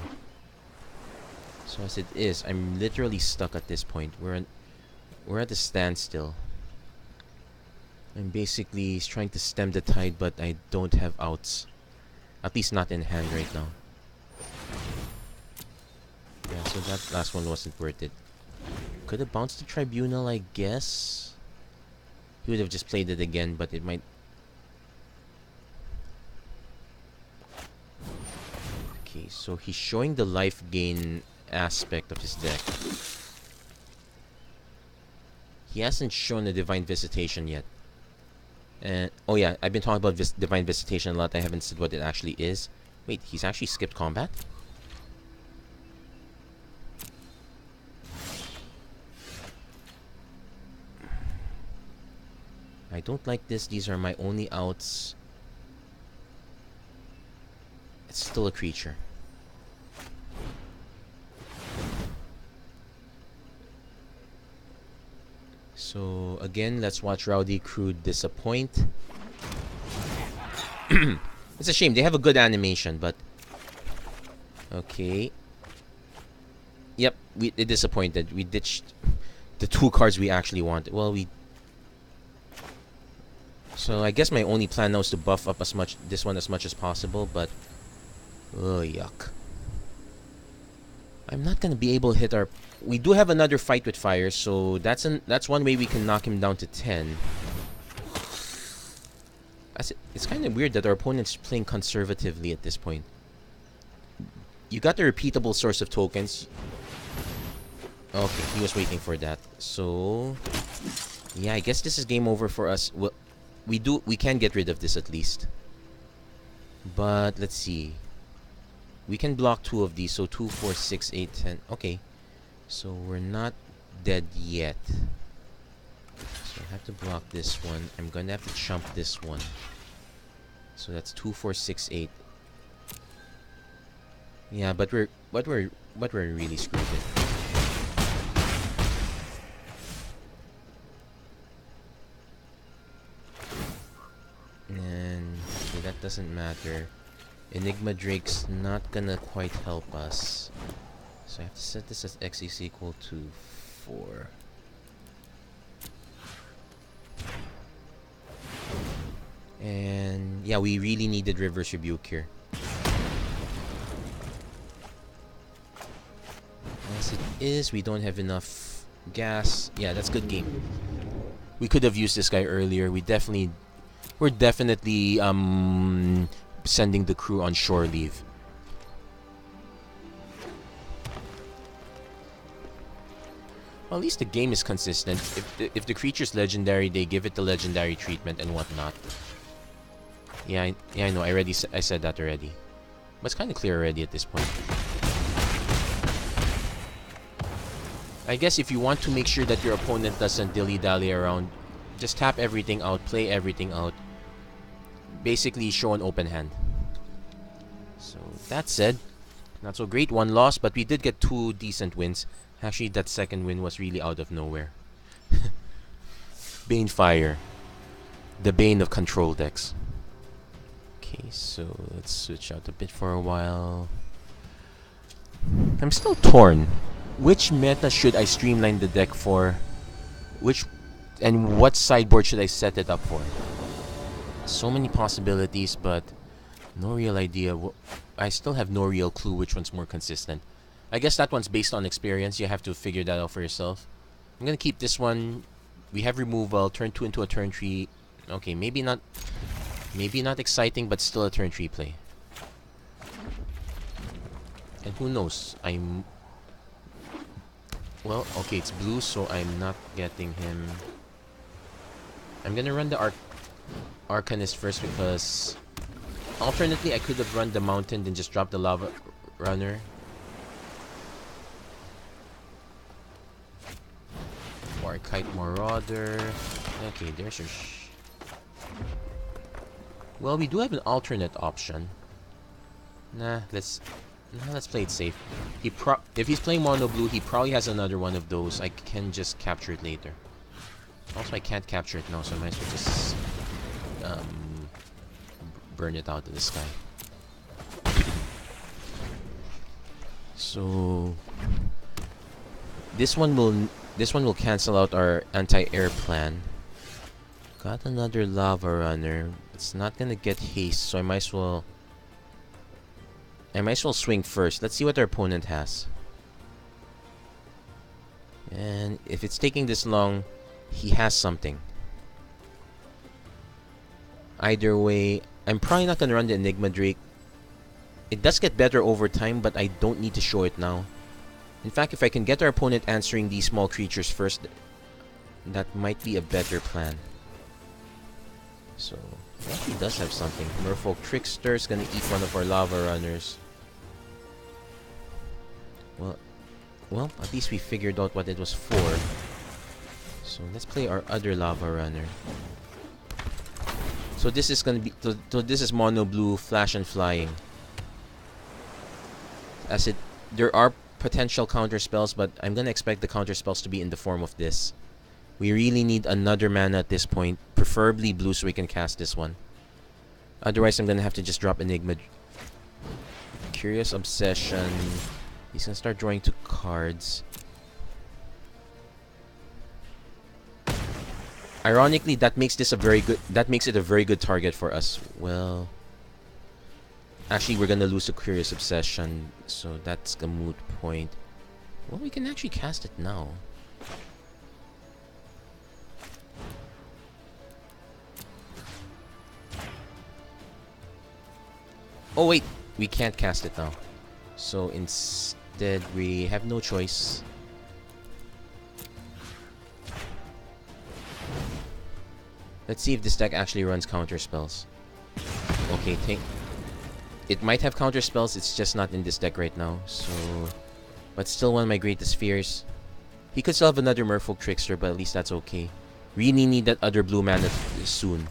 So as it is, I'm literally stuck at this point. We're at a standstill. I'm basically trying to stem the tide, but I don't have outs. At least not in hand right now. Yeah, so that last one wasn't worth it. Could have bounced the Tribunal, I guess. He would have just played it again, but it might... Okay, so he's showing the life gain aspect of his deck. He hasn't shown a Divine Visitation yet. And oh yeah, I've been talking about Divine Visitation a lot. I haven't said what it actually is. Wait, he's actually skipped combat? I don't like this. These are my only outs. It's still a creature. So again, let's watch Rowdy Crew disappoint. It's a shame. They have a good animation, but... Okay. Yep, we disappointed. We ditched the 2 cards we actually wanted. Well, So I guess my only plan now is to buff up this one as much as possible, but... Oh, yuck. I'm not gonna be able to hit our... We do have another fight with fire, so that's one way we can knock him down to 10. It's kind of weird that our opponent's playing conservatively at this point. You got the repeatable source of tokens. Okay, he was waiting for that. So... Yeah, I guess this is game over for us. Well, we can get rid of this at least. But, let's see. We can block 2 of these, so 2, 4, 6, 8, 10. Okay. So we're not dead yet. So I have to block this one. I'm gonna have to chump this one. So that's 2, 4, 6, 8. Yeah, but we're really screwed with. And okay, that doesn't matter. Enigma Drake's not gonna quite help us. So I have to set this as X is equal to 4. And yeah, we really needed Reverse Rebuke here. As it is, we don't have enough gas. Yeah, that's good game. We could have used this guy earlier. We're definitely sending the crew on shore leave. Well, at least the game is consistent. If the creature's legendary, they give it the legendary treatment and whatnot. Yeah, I know. I said that already. But it's kind of clear already at this point. I guess if you want to make sure that your opponent doesn't dilly-dally around, just tap everything out, play everything out. Basically, show an open hand. So, that said, not so great. One loss, but we did get 2 decent wins. Actually, that second win was really out of nowhere. Banefire. The bane of control decks. Okay, so let's switch out a bit for a while. I'm still torn. Which meta should I streamline the deck for? And what sideboard should I set it up for? So many possibilities, but no real idea. I still have no real clue which one's more consistent. I guess that one's based on experience. You have to figure that out for yourself. I'm gonna keep this one. We have removal, turn 2 into a turn 3. Okay, maybe not exciting, but still a turn 3 play. And who knows? Well, okay, it's blue, so I'm not getting him. I'm gonna run the Arcanist first because alternately I could have run the Mountain then just drop the Lava Runner. Kite Marauder. Okay, there's your well, we do have an alternate option. Let's play it safe. If he's playing mono blue, he probably has another one of those. I can just capture it later. Also, I can't capture it now, so I might as well just burn it out of the sky. So this one will cancel out our anti-air plan. Got another Lava Runner. It's not gonna get haste, so I might as well swing first. Let's see what our opponent has. And if it's taking this long, he has something. Either way, I'm probably not gonna run the Enigma Drake. It does get better over time, but I don't need to show it now. In fact, if I can get our opponent answering these small creatures first, that might be a better plan. So, he does have something. Merfolk Trickster is gonna eat one of our Lava Runners. Well, at least we figured out what it was for. So let's play our other Lava Runner. So this is gonna be so this is mono blue, flash and flying. There are potential counter spells, but I'm gonna expect the counter spells to be in the form of this. We really need another mana at this point, preferably blue, so we can cast this one. Otherwise, I'm gonna have to just drop Enigma. Curious Obsession. He's gonna start drawing 2 cards. Ironically, that makes it a very good target for us. Well, actually, we're gonna lose the Curious Obsession, so that's a moot point. Well, we can actually cast it now. Oh wait, we can't cast it now. So instead, we have no choice. Let's see if this deck actually runs counter spells. Okay, it might have counter spells, it's just not in this deck right now. So, but still one of my greatest fears. He could still have another Merfolk Trickster, but at least that's okay. Really need that other blue mana soon.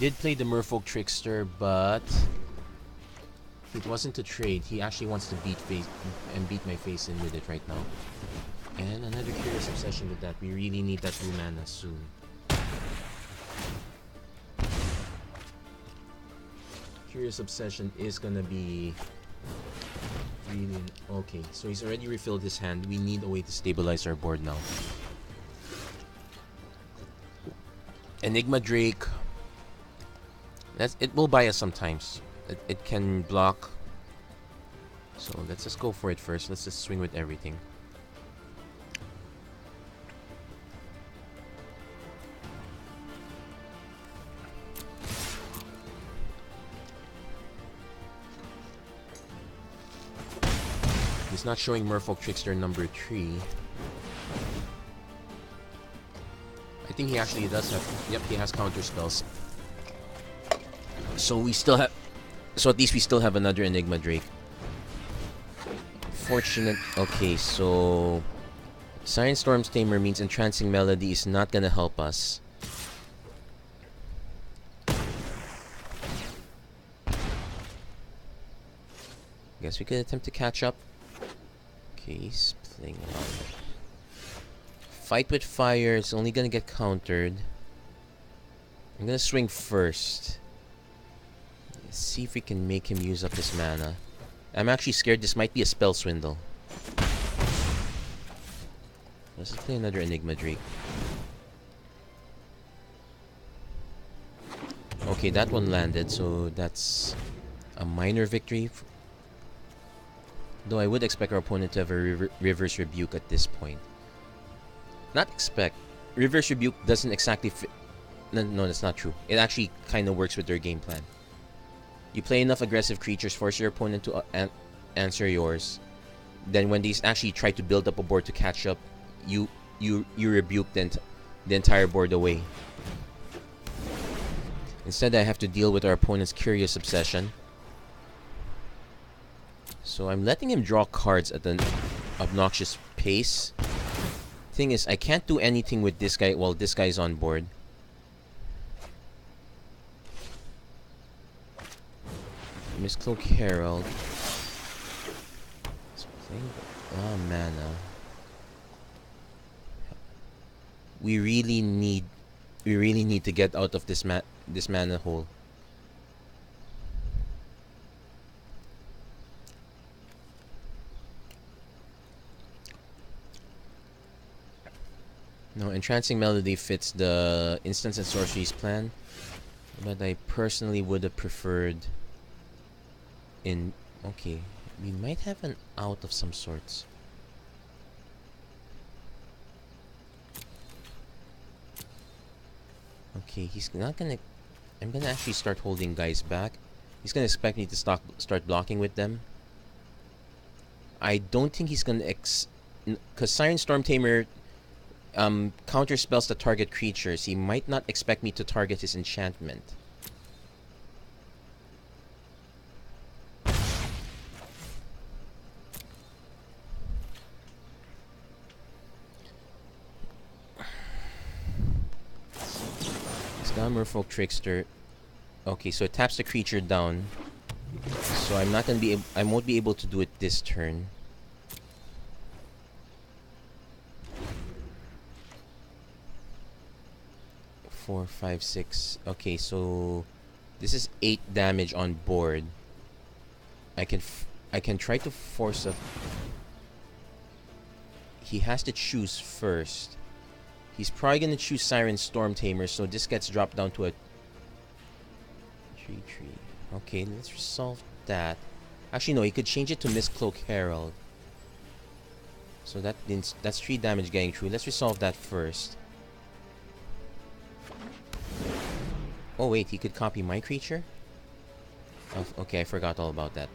Did play the Merfolk Trickster, but it wasn't a trade. He actually wants to beat my face in with it right now. And another Curious Obsession with that. We really need that blue mana soon. Curious Obsession is gonna be really okay. So he's already refilled his hand. We need a way to stabilize our board now. Enigma Drake. It will buy us sometimes. It can block. So let's just go for it first. Let's just swing with everything. He's not showing Merfolk Trickster number 3. I think he actually does have... Yep, he has counter spells. So we still have... So at least we still have another Enigma Drake. Fortunate... Okay, so... Siren Storm's Tamer means Entrancing Melody is not gonna help us. Guess we could attempt to catch up. Okay, he's playing around. Fight with Fire is only gonna get countered. I'm gonna swing first. Let's see if we can make him use up his mana. I'm actually scared this might be a spell swindle. Let's play another Enigma Drake. Okay, that one landed, so that's a minor victory. Though I would expect our opponent to have a Reverse Rebuke at this point. Not expect. Reverse Rebuke doesn't exactly fit. No, that's not true. It actually kind of works with their game plan. You play enough aggressive creatures, force your opponent to answer yours. Then when they actually try to build up a board to catch up, you rebuke the entire board away. Instead, I have to deal with our opponent's Curious Obsession. So I'm letting him draw cards at an obnoxious pace. Thing is, I can't do anything with this guy while this guy's on board. Mistcloak Herald. Oh, mana. We really need to get out of this mana hole. No, Entrancing Melody fits the Instants and Sorceries plan, but I personally would have preferred in... Okay, we might have an out of some sorts. Okay, he's not gonna... I'm gonna actually start holding guys back. He's gonna expect me to start blocking with them. I don't think he's gonna because Siren Storm Tamer counter spells to target creatures. He might not expect me to target his enchantment. Merfolk Trickster. Okay, so it taps the creature down. So I'm not gonna be I won't be able to do it this turn. Four, 5, 6. Okay, so this is 8 damage on board. I can try to force a... He has to choose first. He's probably gonna choose Siren Storm Tamer, so this gets dropped down to a 3/3. Okay, let's resolve that. Actually, no, he could change it to Mistcloak Herald. So that's 3 damage getting through. Let's resolve that first. Oh wait, he could copy my creature? Oh, okay, I forgot all about that.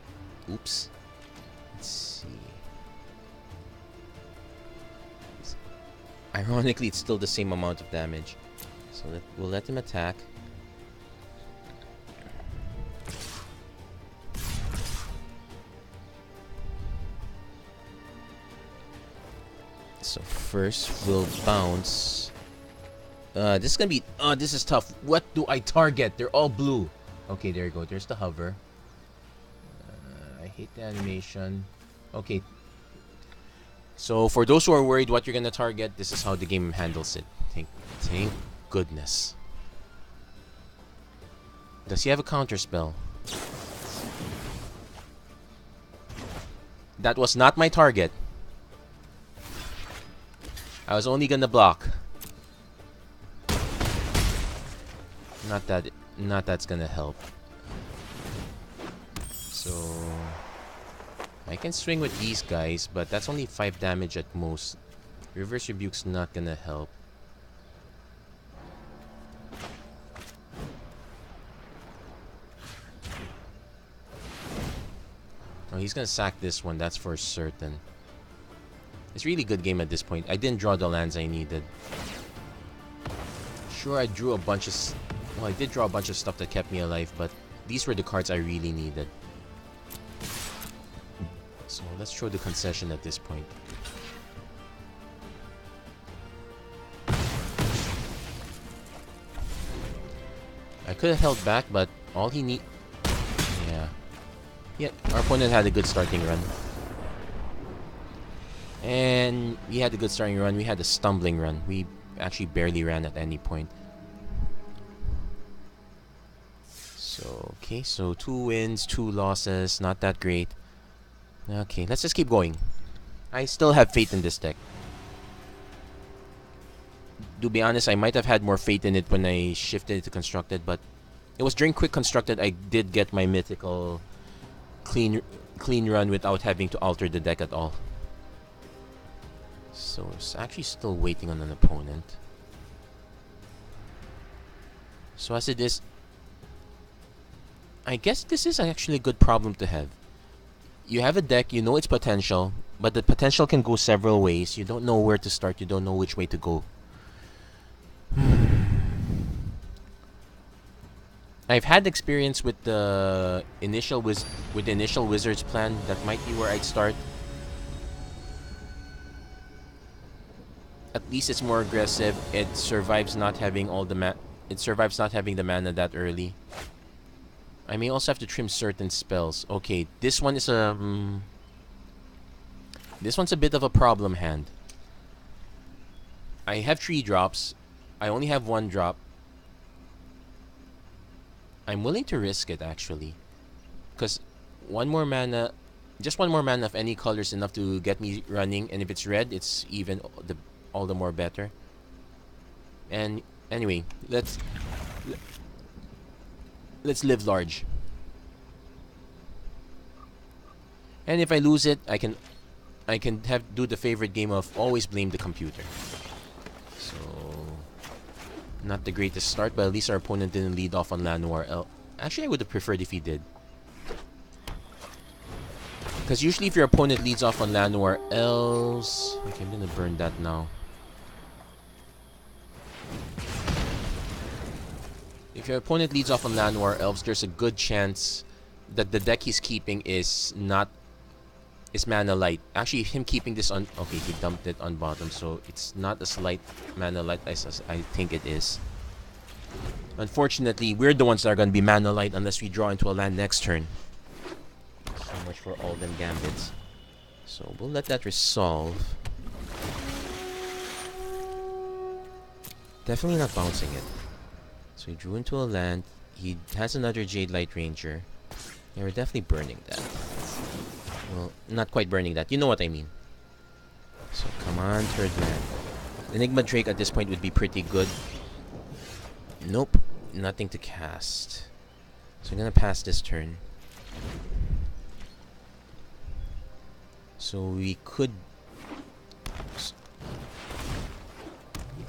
Oops. Let's see. Ironically, it's still the same amount of damage. So we'll let him attack. So first, we'll bounce. This is gonna be... this is tough. What do I target? They're all blue. Okay, there you go. There's the hover. I hate the animation. Okay. So for those who are worried what you're gonna target, this is how the game handles it. Thank goodness. Does he have a counter spell? That was not my target. I was only gonna block. Not that's gonna help. So I can swing with these guys, but that's only 5 damage at most. Reverse Rebuke's not gonna help. Oh, he's gonna sack this one, that's for certain. It's really good game at this point. I didn't draw the lands I needed. sure I drew a bunch of... Well, I did draw a bunch of stuff that kept me alive, but these were the cards I really needed. So let's throw the concession at this point. I could have held back, but all he need... Yeah, our opponent had a good starting run. And we had a good starting run. We had a stumbling run. We actually barely ran at any point. So, okay, so 2 wins, 2 losses. Not that great. Okay, let's just keep going. I still have faith in this deck. To be honest, I might have had more faith in it when I shifted it to constructed, but it was during quick constructed I did get my mythical clean run without having to alter the deck at all. So it's actually still waiting on an opponent. So as it is, I guess this is actually a good problem to have. You have a deck, you know its potential, but the potential can go several ways. You don't know where to start, you don't know which way to go. I've had experience with the initial Wizards plan. That might be where I'd start. At least it's more aggressive. It survives not having all the the mana that early. I may also have to trim certain spells. Okay, this one is a this one's a bit of a problem hand. I have 3 drops. I only have 1 drop. I'm willing to risk it actually, because one more mana, just 1 more mana of any color is enough to get me running, and if it's red, it's even all the more better. And anyway, let's live large. And if I lose it, I can do the favorite game of always blame the computer. So not the greatest start, but at least our opponent didn't lead off on Llanowar. Actually, I would have preferred if he did. Because usually if your opponent leads off on Llanowar Elves... Okay, I'm gonna burn that now. If your opponent leads off on Llanowar Elves, there's a good chance that the deck he's keeping is mana light. Actually, him keeping this on... Okay, he dumped it on bottom, so it's not as light mana light as I think it is. Unfortunately, we're the ones that are going to be mana light unless we draw into a land next turn. So much for all them gambits. So we'll let that resolve. Definitely not bouncing it. So he drew into a land. He has another Jade Light Ranger. Yeah, we're definitely burning that. Well, not quite burning that. You know what I mean. So, come on, 3rd land. Enigma Drake at this point would be pretty good. Nope. Nothing to cast. So, I'm gonna pass this turn. So, we could...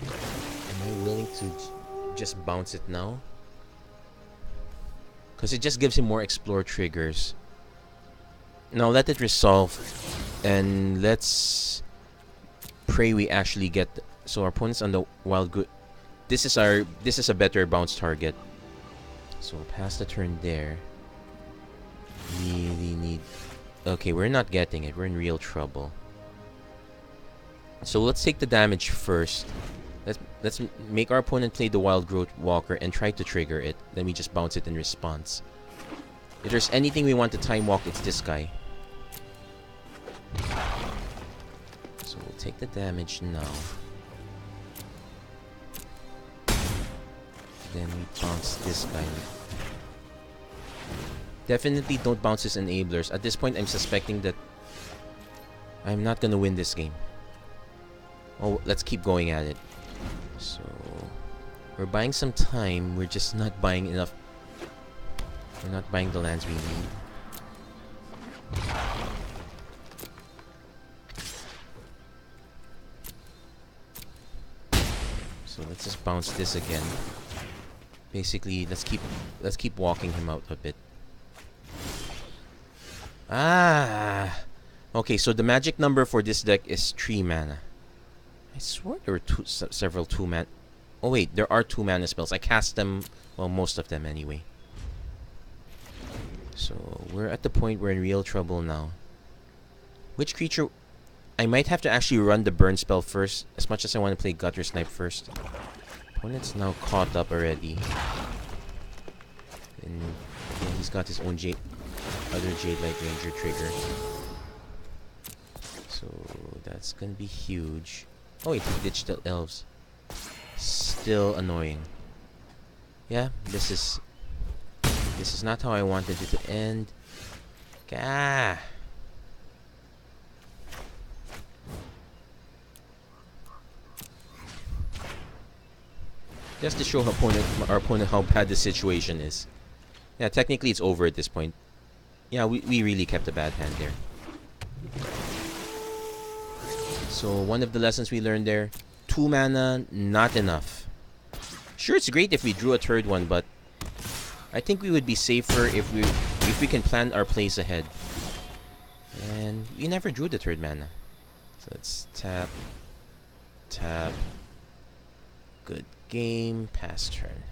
Am I willing to just bounce it now? Because it just gives him more explore triggers. Now let it resolve, and let's pray we actually get. So our opponent's on the wild good. This is a better bounce target. So we'll pass the turn there. Really need. Okay, we're not getting it. We're in real trouble. So let's take the damage first. Let's make our opponent play the Wild Growth Walker and try to trigger it. Then we just bounce it in response. If there's anything we want to time walk, it's this guy. So we'll take the damage now. Then we bounce this guy. Definitely don't bounce his enablers. At this point, I'm suspecting that I'm not gonna win this game. Oh, let's keep going at it. So we're buying some time. We're just not buying enough. We're not buying the lands we need. So let's just bounce this again. Basically, let's keep walking him out a bit. Ah! Okay, so the magic number for this deck is 3 mana. I swore there were several 2 mana. Oh wait, there are 2 mana spells. I cast them, well, most of them anyway. So we're at the point we're in real trouble now. Which creature? I might have to actually run the burn spell first, as much as I want to play Gutter Snipe first. Opponent's now caught up already. And yeah, he's got his own other Jade Light Ranger trigger. So that's gonna be huge. Oh wait, he ditched the elves. Still annoying. Yeah, this is not how I wanted it to end. Gah! Just to show our opponent how bad the situation is. Yeah, technically it's over at this point. Yeah, we really kept a bad hand there. So one of the lessons we learned there, 2 mana, not enough. Sure, it's great if we drew a third one, but I think we would be safer if we can plan our plays ahead. And we never drew the 3rd mana. So let's tap. Good game, pass turn.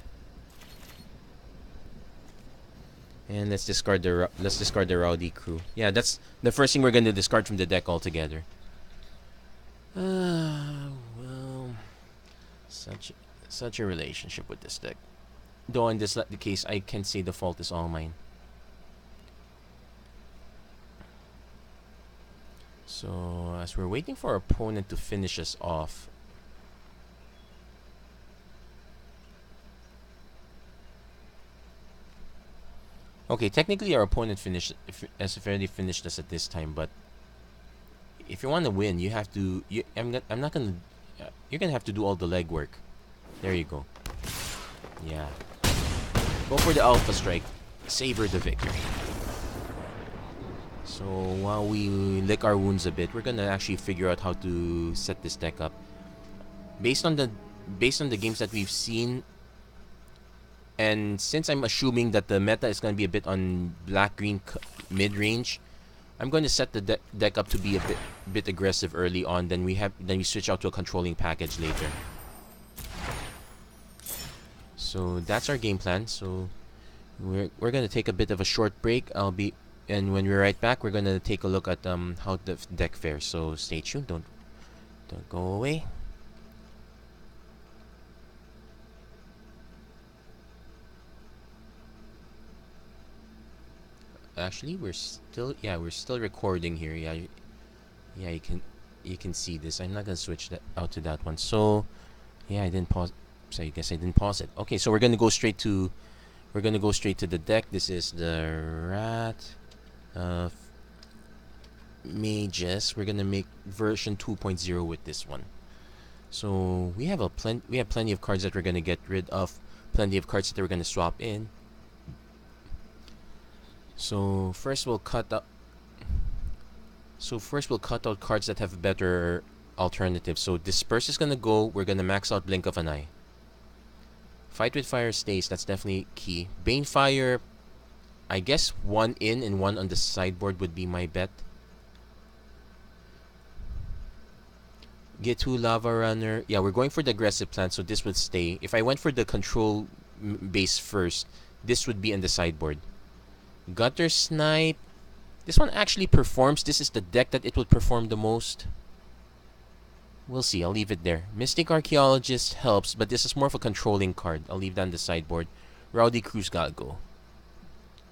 And let's discard the Rowdy Crew. Yeah, that's the first thing we're gonna discard from the deck altogether. Well, such a relationship with this deck. Though in this case, I can say the fault is all mine. So as we're waiting for our opponent to finish us off. Okay, technically our opponent has already finished us at this time, but if you want to win, you have to. I'm not gonna. You're gonna have to do all the legwork. There you go. Yeah. Go for the Alpha Strike. Savor the victory. So while we lick our wounds a bit, we're gonna actually figure out how to set this deck up. Based on the games that we've seen. And since I'm assuming that the meta is going to be a bit on black-green mid-range, I'm going to set the deck up to be a bit aggressive early on. Then we switch out to a controlling package later. So that's our game plan. So we're going to take a bit of a short break. And when we're right back, we're going to take a look at how the deck fares. So stay tuned. Don't go away. Actually, we're still recording here. Yeah, you can see this. I'm not gonna switch that out to that one. So, yeah, I didn't pause. So I guess I didn't pause it. Okay, so we're gonna go straight to the deck. This is the Rat of Mages. We're gonna make version 2.0 with this one. So we have plenty of cards that we're gonna get rid of, plenty of cards that we're gonna swap in. So first we'll cut out cards that have better alternatives. So Disperse is gonna go. We're gonna max out Blink of an Eye. Fight with Fire stays. That's definitely key. Banefire, I guess 1 in and 1 on the sideboard would be my bet. Get 2 Lava Runner. Yeah, we're going for the aggressive plan, so this would stay. If I went for the control base first, this would be in the sideboard. Gutter Snipe. This one actually performs. This is the deck that it would perform the most. We'll see. I'll leave it there. Mystic Archaeologist helps, but this is more of a controlling card. I'll leave that on the sideboard. Rowdy Crew's gotta go.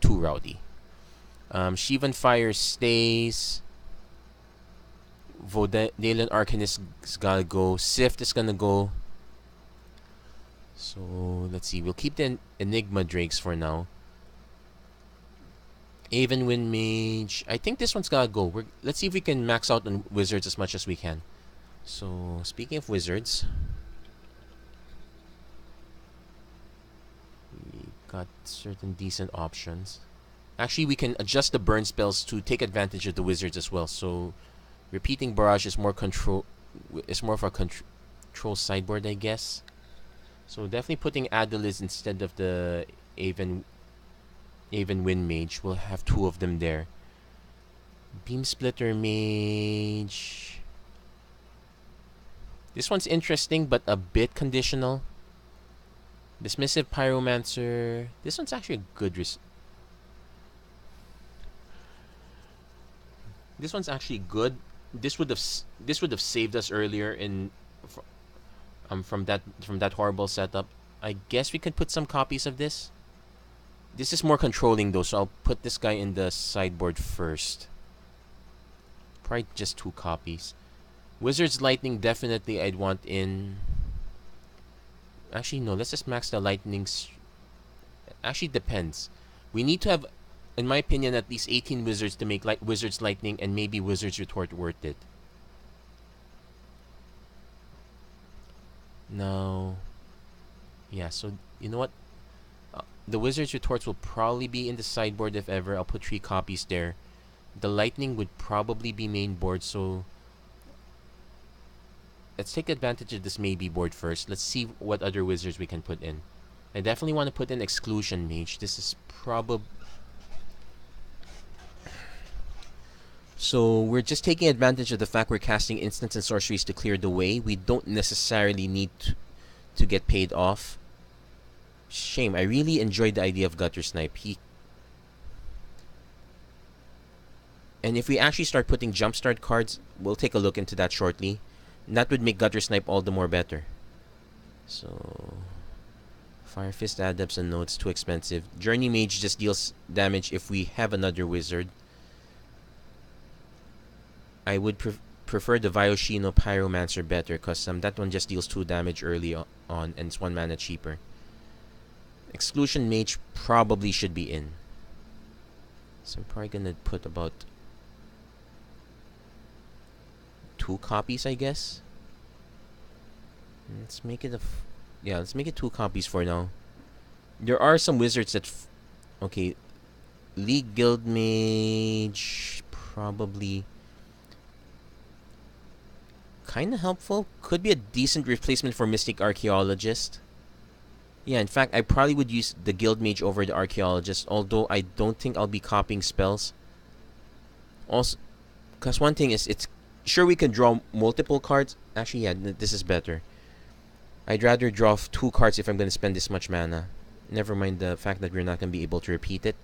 2 Rowdy. Shivan Fire stays. Vodalen Arcanist's gotta go. Sift is gonna go. So, let's see. We'll keep the Enigma Drakes for now. Aven Wind Mage. I think this one's gotta go. Let's see if we can max out on Wizards as much as we can. So, speaking of Wizards, we got certain decent options. Actually, we can adjust the burn spells to take advantage of the Wizards as well. So, Repeating Barrage is more of a control sideboard, I guess. So, definitely putting Adulis instead of the Aven Wind Mage. We'll have 2 of them there. Beam Splitter Mage. This one's interesting, but a bit conditional. Dismissive Pyromancer. This one's actually a good this one's actually good. This would have saved us earlier in from that horrible setup. I guess we could put some copies of this. This is more controlling though, so I'll put this guy in the sideboard first. Probably just 2 copies. Wizard's Lightning, definitely I'd want in. Actually, no, let's just max the lightnings. Actually, depends. We need to have, in my opinion, at least 18 wizards to make Wizard's Lightning and maybe Wizard's Retort worth it. No. Yeah, so, you know what? The Wizard's Retorts will probably be in the sideboard if ever. I'll put 3 copies there. The Lightning would probably be main board, so let's take advantage of this maybe board first. Let's see what other wizards we can put in. I definitely want to put in Exclusion Mage. This is probably... So we're just taking advantage of the fact we're casting instants and sorceries to clear the way. We don't necessarily need to get paid off. Shame. I really enjoyed the idea of Gutter Snipe. And if we actually start putting Jumpstart cards, we'll take a look into that shortly. And that would make Gutter Snipe all the more better. So... Fire Fist Adepts and no, it's too expensive. Journey Mage just deals damage if we have another wizard. I would prefer the Vioshino Pyromancer better because that one just deals 2 damage early on and it's 1 mana cheaper. Exclusion Mage probably should be in. So I'm probably gonna put about 2 copies, I guess. Let's make it let's make it 2 copies for now. There are some wizards that okay, League Guild Mage probably kind of helpful. Could be a decent replacement for Mystic Archaeologist. Yeah, in fact, I probably would use the Guild Mage over the Archaeologist, although I don't think I'll be copying spells. Also, because one thing is, it's sure we can draw multiple cards. Actually, yeah, this is better. I'd rather draw 2 cards if I'm going to spend this much mana. Never mind the fact that we're not going to be able to repeat it.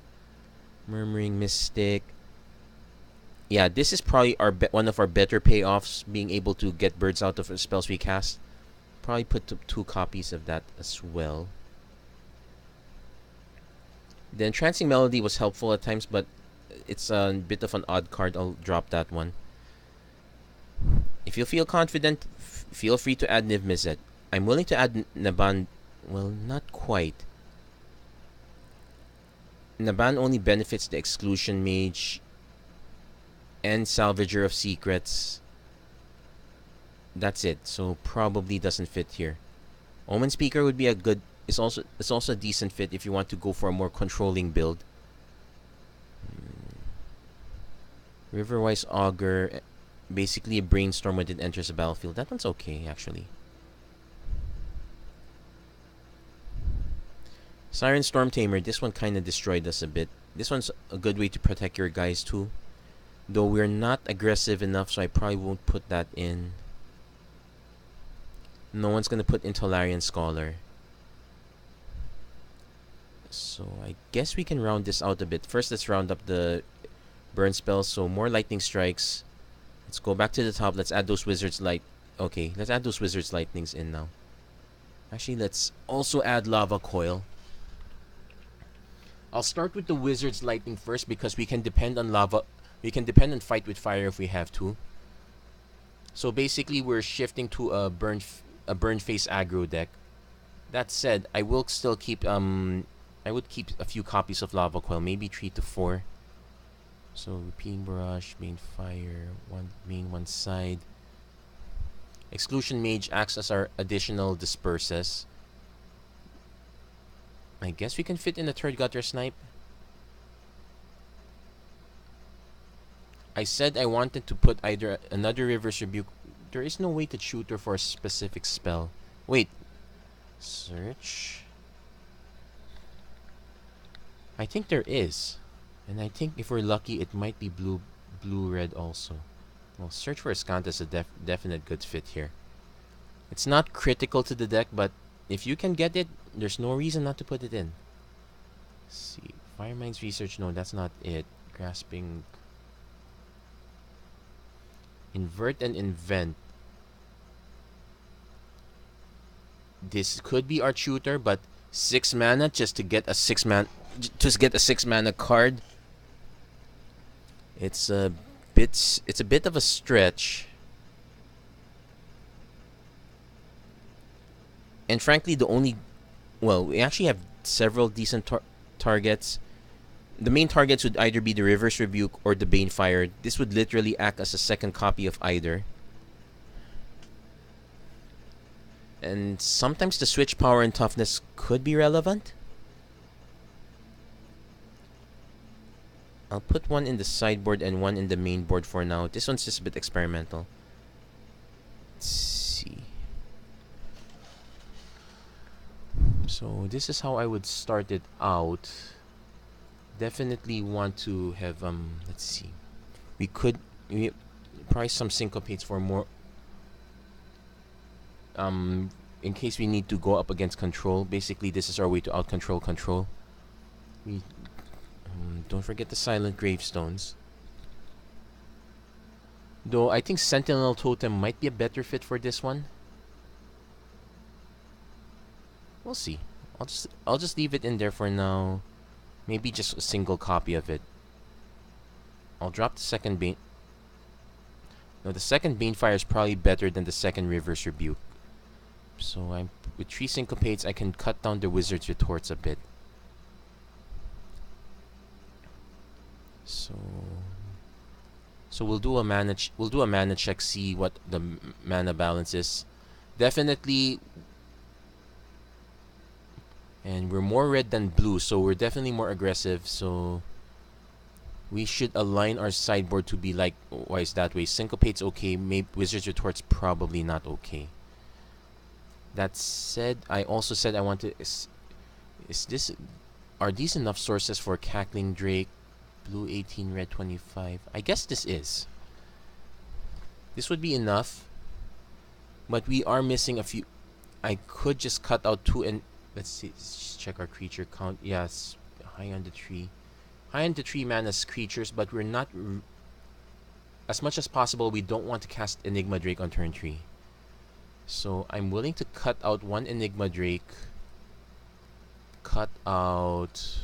Murmuring Mystic. Yeah, this is probably one of our better payoffs, being able to get birds out of spells we cast. Probably put 2 copies of that as well. The Entrancing Melody was helpful at times, but it's a bit of an odd card. I'll drop that one. If you feel confident, feel free to add Niv Mizzet. I'm willing to add Naban. Well, not quite. Naban only benefits the Exclusion Mage and Salvager of Secrets. That's it. So probably doesn't fit here. Omen Speaker would be a good. It's also a decent fit if you want to go for a more controlling build. Riverwise Augur, basically a brainstorm when it enters the battlefield. That one's okay actually. Siren Storm Tamer, this one kind of destroyed us a bit. This one's a good way to protect your guys too. Though we're not aggressive enough, so I probably won't put that in. No one's going to put in Tolarian Scholar. So I guess we can round this out a bit. First, let's round up the burn spells. So more Lightning Strikes. Let's go back to the top. Let's add those Wizards Okay, let's add those Wizards Lightnings in now. Actually, let's also add Lava Coil. I'll start with the Wizard's Lightning first because we can depend on lava. We can depend on Fight with Fire if we have to. So basically, we're shifting to a burn face aggro deck. That said, I will still keep I would keep a few copies of Lava Coil, maybe 3 to 4. So Repeating Barrage, main fire, one main, one side. Exclusion Mage acts as our additional disperses. I guess we can fit in a 3rd Gutter Snipe. I said I wanted to put either another River's Rebuke. There is no way to tutor for a specific spell. Wait. Search. I think there is. And I think if we're lucky, it might be blue-red also. Well, Search for Escanta is a definite good fit here. It's not critical to the deck, but if you can get it, There's no reason not to put it in. Let's see. Firemind's Research. No, that's not it. Grasping. Invert and Invent. This could be our tutor, but 6 mana just to get a 6 mana, just get a 6 mana card. It's a bit of a stretch. And frankly, we actually have several decent targets. The main targets would either be the Reverse Rebuke or the Banefire. This would literally act as a second copy of either. And sometimes the switch power and toughness could be relevant. I'll put one in the sideboard and one in the main board for now. This one's just a bit experimental. Let's see. So this is how I would start it out. Definitely want to have let's see. We price some syncopates for more in case we need to go up against control. Basically, this is our way to out control. We don't forget the silent gravestones. Though I think Sentinel Totem might be a better fit for this one. We'll see. I'll just leave it in there for now. Maybe just a single copy of it. I'll drop the second Bane. No, the second Banefire is probably better than the second Reverse Rebuke. So with 3 syncopates, I can cut down the Wizard's Retorts a bit. So we'll do a mana check, see what the mana balance is. Definitely. And we're more red than blue, so we're definitely more aggressive. So we should align our sideboard to be like wise that way. Syncopate's okay. Maybe Wizard's Retort's probably not okay. That said, I also said I want to. Are these enough sources for Cackling Drake? Blue 18, red 25. I guess this is. This would be enough. But we are missing a few. I could just cut out 2 and. Let's see. Let's just check our creature count. Yes, high on the tree. High on the tree mana's creatures, but we're not. As much as possible, we don't want to cast Enigma Drake on turn 3. So I'm willing to cut out 1 Enigma Drake. Cut out.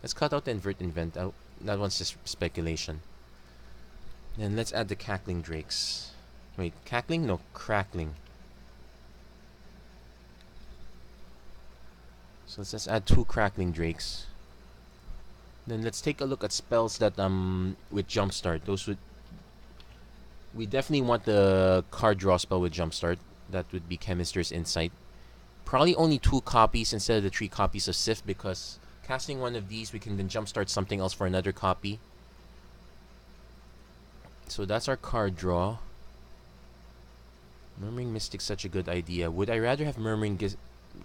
Let's cut out the Invert Invent. That one's just speculation. Then let's add the Cackling Drakes. Wait, Cackling? No, Crackling. So let's just add 2 Crackling Drakes. Then let's take a look at spells that with Jumpstart. Those would. We definitely want the card draw spell with Jumpstart. That would be Chemister's Insight. Probably only 2 copies instead of the 3 copies of Sift, because casting one of these, we can then jumpstart something else for another copy. So that's our card draw. Murmuring Mystic's such a good idea. Would I rather have Murmuring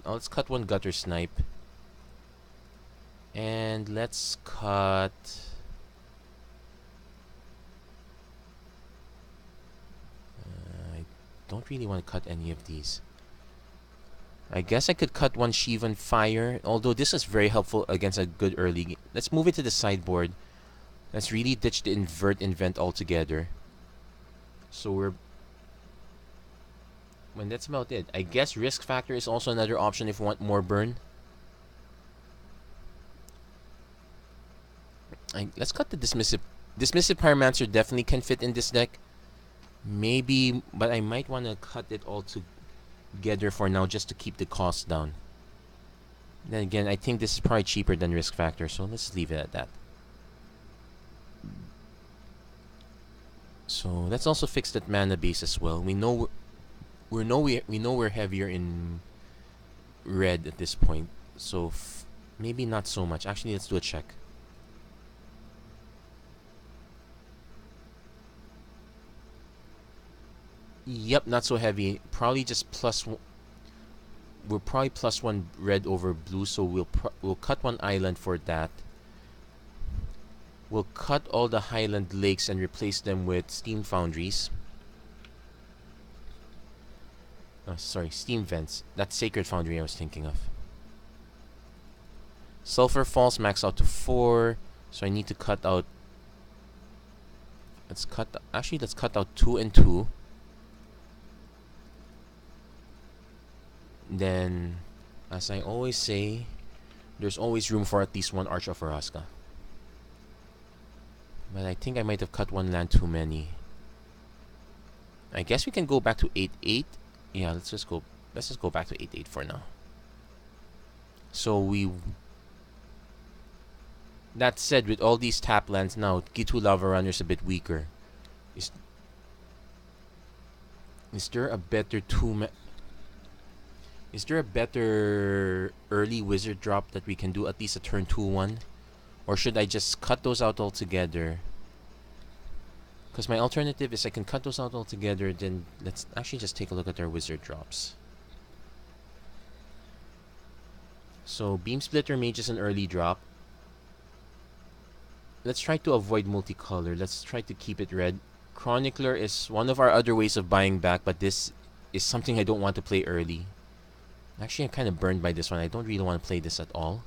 let's cut 1 Gutter Snipe. And let's cut. I don't really want to cut any of these. I guess I could cut 1 Shivan Fire, although this is very helpful against a good early game. Let's move it to the sideboard. Let's really ditch the Invert Invent altogether. So that's about it. I guess Risk Factor is also another option if we want more burn. Let's cut the Dismissive. Dismissive Pyromancer definitely can fit in this deck. Maybe, but I might want to cut it all together for now just to keep the cost down. Then again, I think this is probably cheaper than Risk Factor, so let's leave it at that. So let's also fix that mana base as well. We know we're heavier in red at this point, so maybe not so much. Actually, let's do a check. Yep, not so heavy. Probably just +1. We're probably +1 red over blue, so we'll cut 1 island for that. We'll cut all the Highland Lakes and replace them with Steam Foundries. Oh, sorry, Steam Vents. That's Sacred Foundry I was thinking of. Sulfur Falls max out to 4, so I need to cut out. Let's cut out 2 and 2. Then, as I always say, there's always room for at least one Arch of Araska. But I think I might have cut one land too many. I guess we can go back to 8-8. Yeah, let's just go back to 8-8 for now. So that said, with all these tap lands now, Gitu Lava Runner's a bit weaker. Is there a better Is there a better early wizard drop that we can do, at least a turn 2-1? Or should I just cut those out altogether? Because my alternative is I can cut those out altogether, then let's actually just take a look at our wizard drops. So Beam Splitter Mage is an early drop. Let's try to avoid multicolor. Let's try to keep it red. Chronicler is one of our other ways of buying back, but this is something I don't want to play early. Actually, I'm kind of burned by this one. I don't really want to play this at all.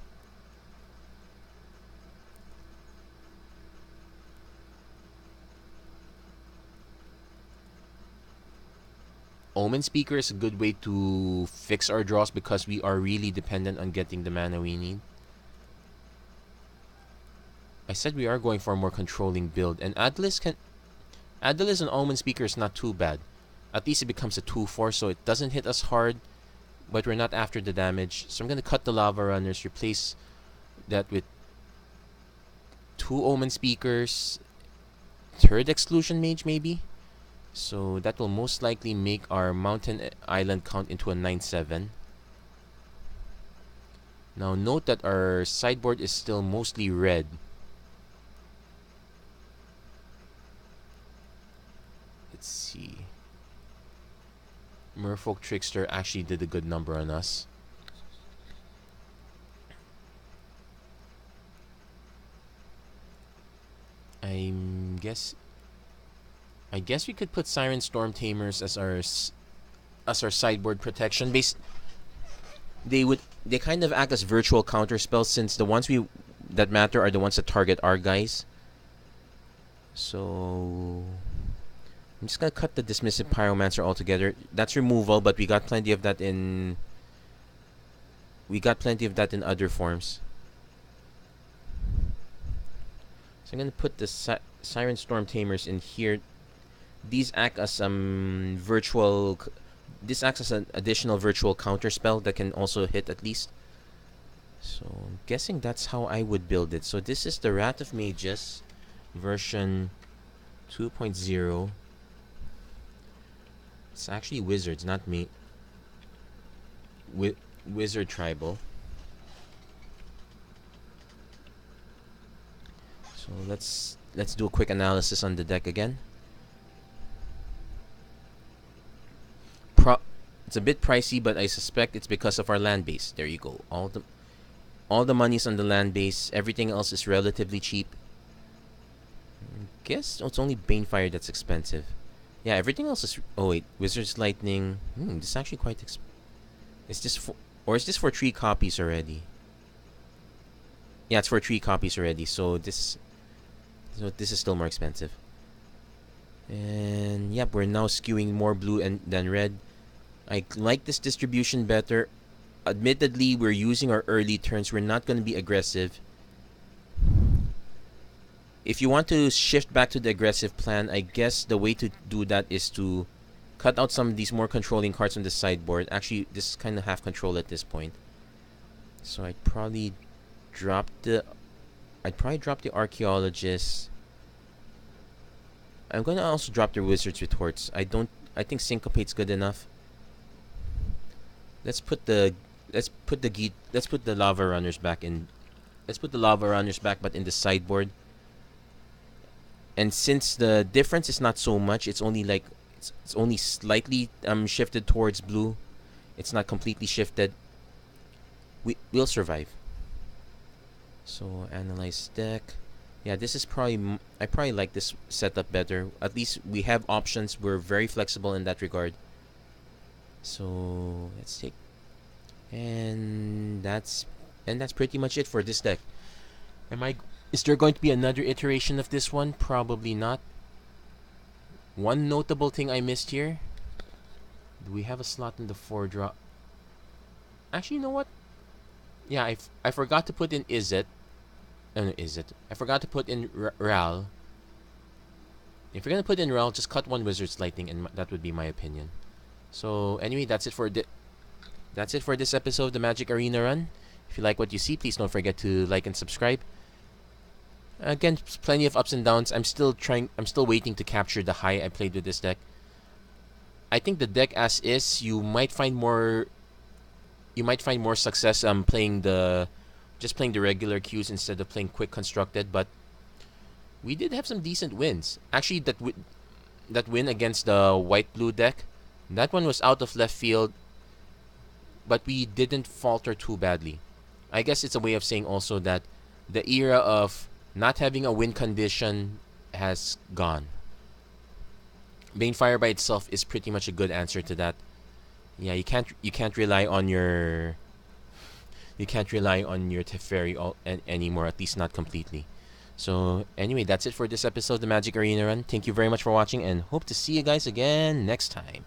Omen Speaker is a good way to fix our draws because we are really dependent on getting the mana we need. I said we are going for a more controlling build, and Adlis and Omen Speaker is not too bad. At least it becomes a 2-4, so it doesn't hit us hard, but we're not after the damage. So I'm gonna cut the Lava Runners, replace that with 2 Omen Speakers, 3rd Exclusion Mage maybe. So that will most likely make our Mountain Island count into a 9-7. Now note that our sideboard is still mostly red. Let's see. Merfolk Trickster actually did a good number on us. I guess we could put Siren Storm Tamers as our sideboard protection. They kind of act as virtual counter spells, since the ones that matter are the ones that target our guys. So I'm just gonna cut the Dismissive Pyromancer altogether. That's removal, but we got plenty of that in other forms. So I'm gonna put the Siren Storm Tamers in here. These act as This acts as an additional virtual counter spell that can also hit at least. So I'm guessing that's how I would build it. So this is the Wrath of Mages version 2.0. It's actually Wizards, not me. Wizard Tribal. So let's do a quick analysis on the deck again. It's a bit pricey, but I suspect it's because of our land base. There you go. All the money's on the land base. Everything else is relatively cheap. I guess it's only Banefire that's expensive. Yeah, everything else is. Oh wait, Wizard's Lightning. This is actually quite expensive. Is this for 3 copies already? Yeah, it's for 3 copies already. So this is still more expensive. And yep, we're now skewing more blue than red. I like this distribution better. Admittedly, we're using our early turns. We're not going to be aggressive. If you want to shift back to the aggressive plan, I guess the way to do that is to cut out some of these more controlling cards on the sideboard. Actually, this is kind of half control at this point. So I'd probably drop the Archaeologist. I'm going to also drop the Wizards with Hordes. I think Syncopate's good enough. Let's put the Lava Runners back in. Let's put the Lava Runners back, but in the sideboard. And since the difference is not so much, it's only like it's only slightly shifted towards blue. It's not completely shifted. We'll survive. So analyze deck. Yeah, this is probably I probably like this setup better. At least we have options. We're very flexible in that regard. So let's take, and that's pretty much it for this deck. Am I? Is there going to be another iteration of this one? Probably not. One notable thing I missed here. Do we have a slot in the 4-drop? Actually, you know what? Yeah, I forgot to put in Is It. No, Is It? I forgot to put in Ral. If you're gonna put in Ral, just cut one Wizard's Lightning, and that would be my opinion. So anyway, that's it for this episode of the Magic Arena Run. If you like what you see, please don't forget to like and subscribe. Again, plenty of ups and downs. I'm still waiting to capture the high I played with this deck. I think the deck as is, you might find more success playing the regular queues instead of playing quick constructed, but we did have some decent wins. Actually, that win against the white blue deck, that one was out of left field, but we didn't falter too badly. I guess it's a way of saying also that the era of not having a win condition has gone. Banefire by itself is pretty much a good answer to that. Yeah, you can't rely on your Teferi anymore, at least not completely. So anyway, that's it for this episode of the Magic Arena Run. Thank you very much for watching, and hope to see you guys again next time.